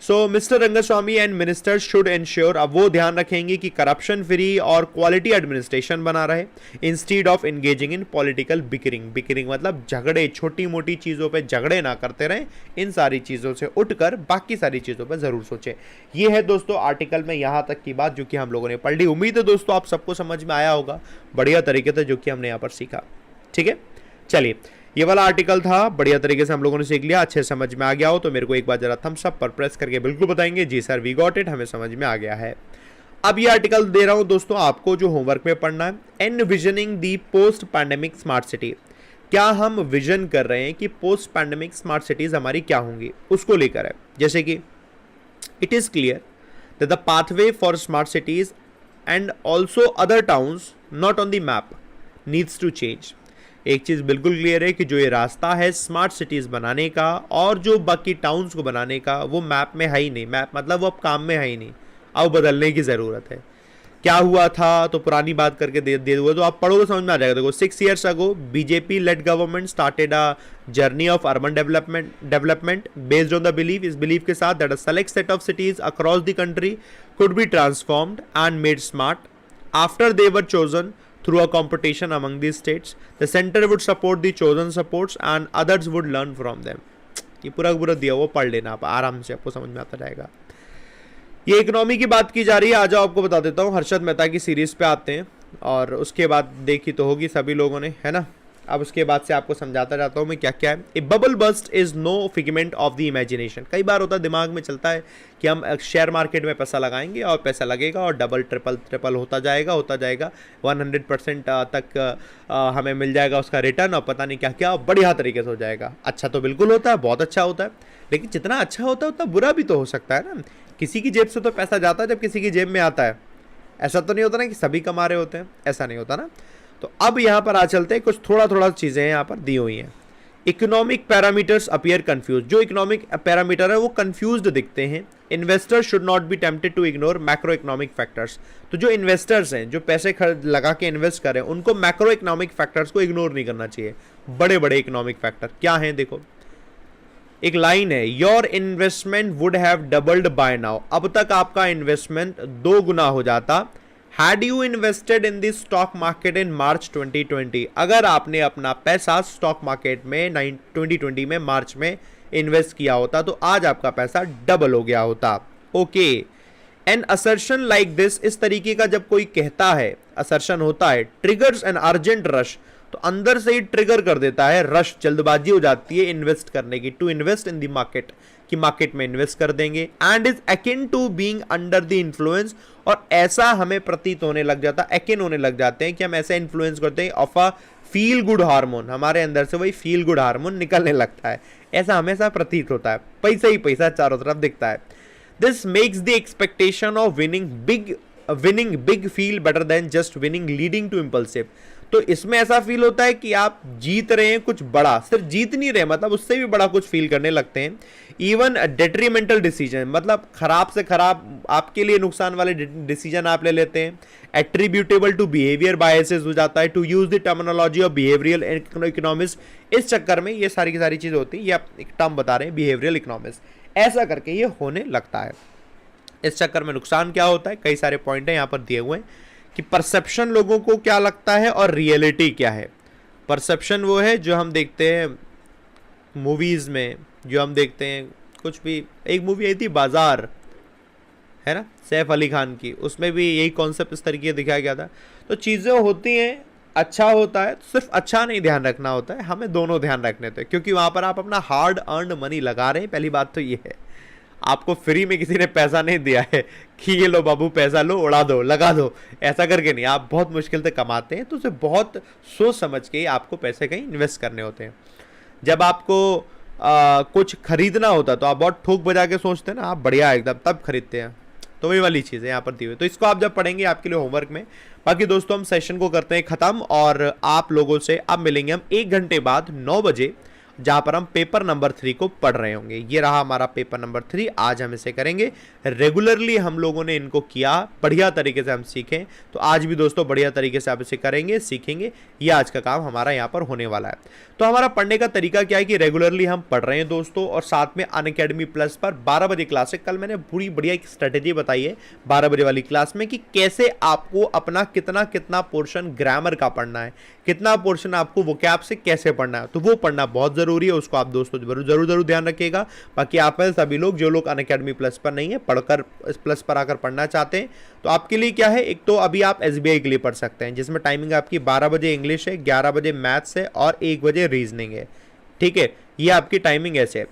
A: So mister Rangaswamy and minister should ensure, अब वो ध्यान रखेंगे कि करप्शन फ्री और क्वालिटी एडमिनिस्ट्रेशन बना रहे instead of engaging in political bickering, bickering मतलब झगड़े, छोटी मोटी चीज़ों पे झगड़े ना करते रहें, इन सारी चीज़ों से उठकर बाकी सारी चीज़ों पर ज़रूर सोचें। ये है दोस्तों आर्टिकल में यहाँ तक की बात जो कि हम लोगों ने पढ़ ली। उम्मीद है दोस्तों आप सबको समझ में आया होगा बढ़िया तरीके से जो कि हमने यहाँ पर सीखा। ठीक है, चलिए ये वाला आर्टिकल था, बढ़िया तरीके से हम लोगों ने सीख लिया, अच्छे समझ में आ गया हो तो मेरे को एक बार जरा थम्स अप पर प्रेस करके बिल्कुल बताएंगे जी सर वी गॉट इट, हमें समझ में आ गया है। अब ये आर्टिकल दे रहा हूं दोस्तों आपको जो होमवर्क में पढ़ना है, एनविजनिंग दी पोस्ट पैंडेमिक स्मार्ट सिटी, क्या हम विजन कर रहे हैं कि पोस्ट पैंडेमिक स्मार्ट सिटीज हमारी क्या होंगी, उसको लेकर है। जैसे कि it is clear that the pathway for smart cities and also other towns not on the map needs to change. एक चीज़ बिल्कुल क्लियर है कि जो ये रास्ता है स्मार्ट सिटीज़ बनाने का और जो बाकी टाउन्स को बनाने का वो मैप में है ही नहीं, मैप मतलब वो अब काम में है ही नहीं, अब बदलने की ज़रूरत है। क्या हुआ था तो पुरानी बात करके दे हुआ तो आप पढ़ोगे समझ में आ जाएगा। देखो 6 years ago BJP lead government started a journey of urban development based on the believe, इस बिलीव के साथ that a select set of cities across the country could be transformed and made smart after they were chosen through a competition among these states. The center would support the chosen supports and others would learn from them. ये पूरा पूरा दिया वो पढ़ लेना आप आराम से, आपको समझ में आता जाएगा। ये इकोनॉमी की बात की जा रही है, आ जाओ आपको बता देता हूँ। हर्षद मेहता की सीरीज पे आते हैं और उसके बाद देखी तो होगी सभी लोगों ने, है ना। अब उसके बाद से आपको समझाता जाता हूँ मैं क्या क्या है। A bubble bust is no figment of the imagination. कई बार होता है दिमाग में चलता है कि हम शेयर मार्केट में पैसा लगाएंगे और पैसा लगेगा और डबल ट्रिपल होता जाएगा 100% तक हमें मिल जाएगा उसका रिटर्न और पता नहीं क्या क्या बढ़िया तरीके से हो जाएगा। अच्छा तो बिल्कुल होता है, बहुत अच्छा होता है, लेकिन जितना अच्छा होता है उतना बुरा भी तो हो सकता है ना। किसी की जेब से तो पैसा जाता है जब किसी की जेब में आता है, ऐसा तो नहीं होता ना कि सभी कमा रहे होते हैं, ऐसा नहीं होता ना। तो अब यहाँ पर आ चलते हैं, कुछ थोड़ा चीज़ें यहाँ पर दी हुई हैं। इकोनॉमिक पैरामीटर्स अपीयर कंफ्यूज, जो इकोनॉमिक पैरामीटर है वो कंफ्यूज्ड दिखते हैं। Investors should not be tempted to ignore macro economic factors, तो जो इन्वेस्टर्स हैं जो पैसे लगा के इन्वेस्ट कर रहे हैं उनको मैक्रो इकोनॉमिक फैक्टर्स को इग्नोर नहीं करना चाहिए। बड़े बड़े इकोनॉमिक फैक्टर क्या हैं देखो, एक लाइन है, your investment would have doubled by now, अब तक आपका इन्वेस्टमेंट 2 गुना हो जाता। Had you invested in the stock market in March 2020, अगर आपने अपना पैसा स्टॉक मार्केट में 2020 में मार्च में इन्वेस्ट किया होता तो आज आपका पैसा डबल हो गया होता। Okay, an assertion like this, इस तरीके का जब कोई कहता है, असर्शन होता है, ट्रिगर्स एन अर्जेंट रश, तो अंदर से ही ट्रिगर कर देता है, रश, जल्दबाजी हो जाती है इन्वेस्ट करने की, to invest in the market, कि मार्केट में इन्वेस्ट कर देंगे, and is akin to being under the influence, और ऐसा हमें प्रतीत होने लग जाता, अकिन होने लग जाते हैं कि हम ऐसा इन्फ्लुएंस करते हैं of a feel good hormone, हमारे अंदर से वही फील गुड हार्मोन निकलने लगता है, ऐसा हमेशा प्रतीत होता है, पैसा ही पैसा चारों तरफ दिखता है। This makes the expectation of winning big feel better than just winning leading to impulsive, तो इसमें ऐसा फील होता है कि आप जीत रहे हैं कुछ बड़ा, सिर्फ जीत नहीं रहे, मतलब उससे भी बड़ा कुछ फील करने लगते हैं। इवन डेट्रीमेंटल डिसीजन, मतलब खराब से खराब आपके लिए नुकसान वाले डिसीजन आप ले लेते हैं। एट्रीब्यूटेबल टू बिहेवियर बायसेस हो जाता है, to use the terminology of behavioural economics, इस चक्कर में ये सारी की सारी चीजें होती है, ये आप एक टर्म बता रहे हैं बिहेवियरल इकोनॉमिक्स, ऐसा करके ये होने लगता है। इस चक्कर में नुकसान क्या होता है, कई सारे पॉइंट है यहाँ पर दिए हुए हैं कि परसेप्शन लोगों को क्या लगता है और रियलिटी क्या है। परसेप्शन वो है जो हम देखते हैं मूवीज में, जो हम देखते हैं कुछ भी, एक मूवी आई थी बाजार, है ना, सैफ अली खान की, उसमें भी यही कॉन्सेप्ट इस तरीके दिखाया गया था। तो चीज़ें होती हैं, अच्छा होता है, तो सिर्फ अच्छा नहीं ध्यान रखना होता है, हमें दोनों ध्यान रखने थे, क्योंकि वहाँ पर आप अपना हार्ड अर्नड मनी लगा रहे हैं। पहली बात तो ये है, आपको फ्री में किसी ने पैसा नहीं दिया है कि ये लो बाबू पैसा लो, उड़ा दो, लगा दो, ऐसा करके नहीं, आप बहुत मुश्किल से कमाते हैं, तो उसे बहुत सोच समझ के आपको पैसे कहीं इन्वेस्ट करने होते हैं। जब आपको कुछ खरीदना होता तो आप बहुत ठोक बजा के सोचते हैं ना, आप बढ़िया एकदम तब खरीदते हैं, तो वही वाली चीज़ है यहाँ पर दी हुई। तो इसको आप जब पढ़ेंगे आपके लिए होमवर्क में। बाकी दोस्तों हम सेशन को करते हैं ख़त्म, और आप लोगों से अब मिलेंगे हम 1 घंटे बाद 9 बजे, जहां पर हम पेपर नंबर 3 को पढ़ रहे होंगे। ये रहा हमारा पेपर नंबर 3, आज हम इसे करेंगे। रेगुलरली हम लोगों ने इनको किया, बढ़िया तरीके से हम सीखें, तो आज भी दोस्तों बढ़िया तरीके से आप इसे करेंगे, सीखेंगे, ये आज का काम हमारा यहाँ पर होने वाला है। तो हमारा पढ़ने का तरीका क्या है कि रेगुलरली हम पढ़ रहे हैं दोस्तों, और साथ में अनअकैडमी प्लस पर 12 बजे क्लास है। कल मैंने पूरी बढ़िया एक स्ट्रेटेजी बताई है 12 बजे वाली क्लास में कि कैसे आपको अपना कितना पोर्शन ग्रामर का पढ़ना है, कितना पोर्शन आपको वोकैब से कैसे पढ़ना है, तो वो पढ़ना बहुत जरूरी है, उसको आप दोस्तों जरूर ध्यान रखिएगा। बाकी आप में सभी लोग जो लोग अनअकैडमी प्लस पर नहीं है, पढ़कर प्लस पर आकर पढ़ना चाहते हैं, तो आपके लिए क्या है, एक तो अभी आप एसबीआई के लिए पढ़ सकते हैं, जिसमें टाइमिंग आपकी 12 बजे इंग्लिश है, 11 बजे मैथ्स है और 1 बजे रीजनिंग है। ठीक है, ये आपकी टाइमिंग ऐसे है।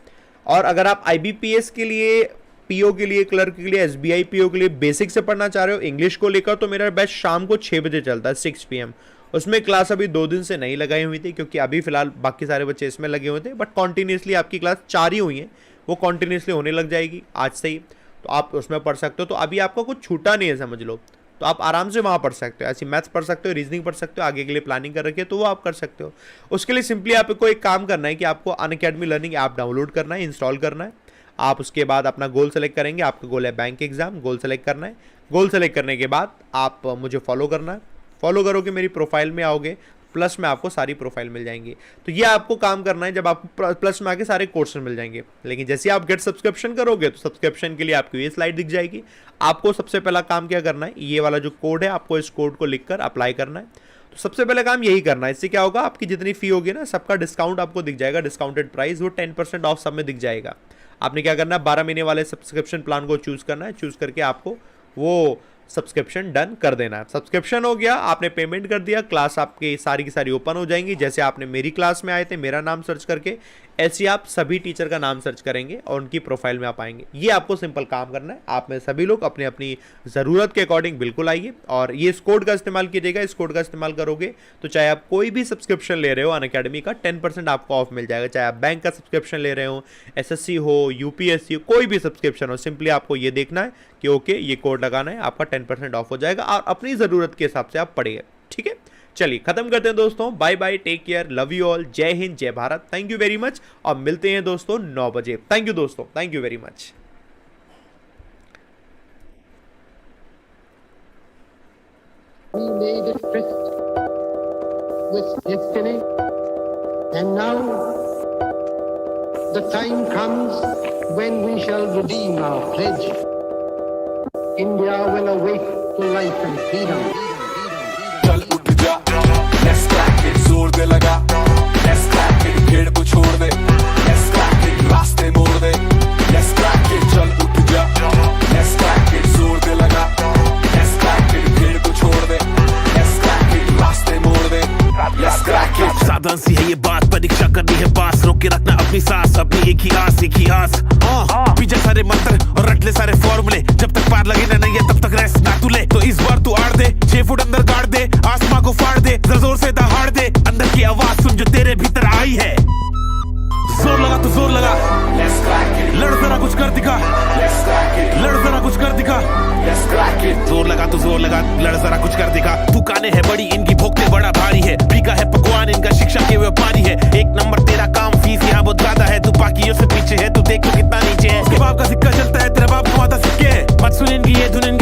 A: और अगर आप आईबीपीएस के लिए, पीओ के लिए, क्लर्क के लिए, एसबीआई पीओ के लिए बेसिक से पढ़ना चाह रहे हो इंग्लिश को लेकर, तो मेरा बैच शाम को 6 बजे चलता है, 6 PM। उसमें क्लास अभी 2 दिन से नहीं लगाई हुई थी, क्योंकि अभी फिलहाल बाकी सारे बच्चे इसमें लगे हुए थे, बट कॉन्टिन्यूसली आपकी क्लास 4 ही हुई है, वो कॉन्टिन्यूसली होने लग जाएगी आज से ही, तो आप उसमें पढ़ सकते हो। तो अभी आपका कुछ छूटा नहीं है समझ लो, तो आप आराम से वहाँ पढ़ सकते हो, ऐसी मैथ्स पढ़ सकते हो, रीजनिंग पढ़ सकते हो, आगे के लिए प्लानिंग कर रखी है तो वो आप कर सकते हो। उसके लिए सिंपली आपको एक काम करना है कि आपको अनअकैडमी लर्निंग ऐप डाउनलोड करना है, इंस्टॉल करना है। आप उसके बाद अपना गोल सेलेक्ट करेंगे, आपका गोल है बैंक एग्जाम, गोल सेलेक्ट करना है। गोल सेलेक्ट करने के बाद आप मुझे फॉलो करना है, फॉलो करोगे मेरी प्रोफाइल में आओगे, प्लस में आपको सारी प्रोफाइल मिल जाएंगी। तो ये आपको काम करना है, जब आपको प्लस में आके सारे कोर्सेज मिल जाएंगे। लेकिन जैसे आप गेट सब्सक्रिप्शन करोगे तो सब्सक्रिप्शन के लिए आपको ये स्लाइड दिख जाएगी। आपको सबसे पहला काम क्या करना है, ये वाला जो कोड है आपको इस कोड को लिखकर अप्लाई करना है। तो सबसे पहले काम यही करना है, इससे क्या होगा, आपकी जितनी फी होगी ना, सबका डिस्काउंट आपको दिख जाएगा, डिस्काउंटेड प्राइस वो 10% ऑफ सब में दिख जाएगा। आपने क्या करना है, 12 महीने वाले सब्सक्रिप्शन प्लान को चूज करना है, चूज करके आपको वो सब्सक्रिप्शन डन कर देना है। सब्सक्रिप्शन हो गया, आपने पेमेंट कर दिया, क्लास आपकी सारी की सारी ओपन हो जाएंगी। जैसे आपने मेरी क्लास में आए थे, मेरा नाम सर्च करके, ऐसे आप सभी टीचर का नाम सर्च करेंगे और उनकी प्रोफाइल में आप आएंगे। ये आपको सिंपल काम करना है। आप में सभी लोग अपने अपनी ज़रूरत के अकॉर्डिंग बिल्कुल आइए और ये इस कोड का इस्तेमाल कीजिएगा। इस कोड का इस्तेमाल करोगे तो चाहे आप कोई भी सब्सक्रिप्शन ले रहे हो अनअकैडमी का, 10% आपको ऑफ मिल जाएगा। चाहे आप बैंक का सब्सक्रिप्शन ले रहे हो, एसएससी हो, यूपीएससी हो, कोई भी सब्सक्रिप्शन हो, सिंपली आपको ये देखना है कि ओके ये कोड लगाना है, आपका 10% ऑफ हो जाएगा और अपनी ज़रूरत के हिसाब से आप पढ़िए। ठीक है, चलिए खत्म करते हैं दोस्तों। Bye bye, take care, love you all, जय हिंद, जय Bharat, thank you very much. और मिलते हैं दोस्तों 9 बजे। थैंक यू दोस्तों, thank you very much.
B: We made a tryst with destiny, and now the time comes when we shall redeem our pledge. India will awake to life and freedom.
C: चल उठ जा, let's crack it, जोर दे लगा, let's crack it, भीड़ को छोड़ दे, let's crack it, रास्ते मोड़ दे, let's crack it, चल उठ जा, let's crack it, जोर दे
D: अपनी सांस अपनी एक ही आस पीछे सारे मंत्र और रट ले सारे फॉर्मूले जब तक पार लगे ना नहीं है तब तक रेस्ट ना तू ले तो इस बार तू आड़ दे 6 फुट अंदर गाड़ दे आसमां को फाड़ दे जरा जोर से दहाड़ दे अंदर की आवाज सुन जो तेरे भीतर आई है जोर लगा तो जोर लगा
C: Let's crack it,
D: लड़ जरा कुछ कर दिखा
C: let's crack it,
D: लड़ जरा कुछ कर दिखा
C: let's crack it.
D: जोर लगा तो जोर लगा लड़ जरा कुछ कर दिखा दुकानें है बड़ी इनकी भोगते बड़ा भारी है बिका है पकवान इनका शिक्षा के व्यापारी है एक नंबर तेरा काम फीस यहाँ बहुत ज्यादा है तू बाकियों से पीछे है तू देख तो कितना नीचे है उसके बाप का सिक्का चलता है तेरा बाप कमाता सिक्के मत सुन इनकी ये धुन इनकी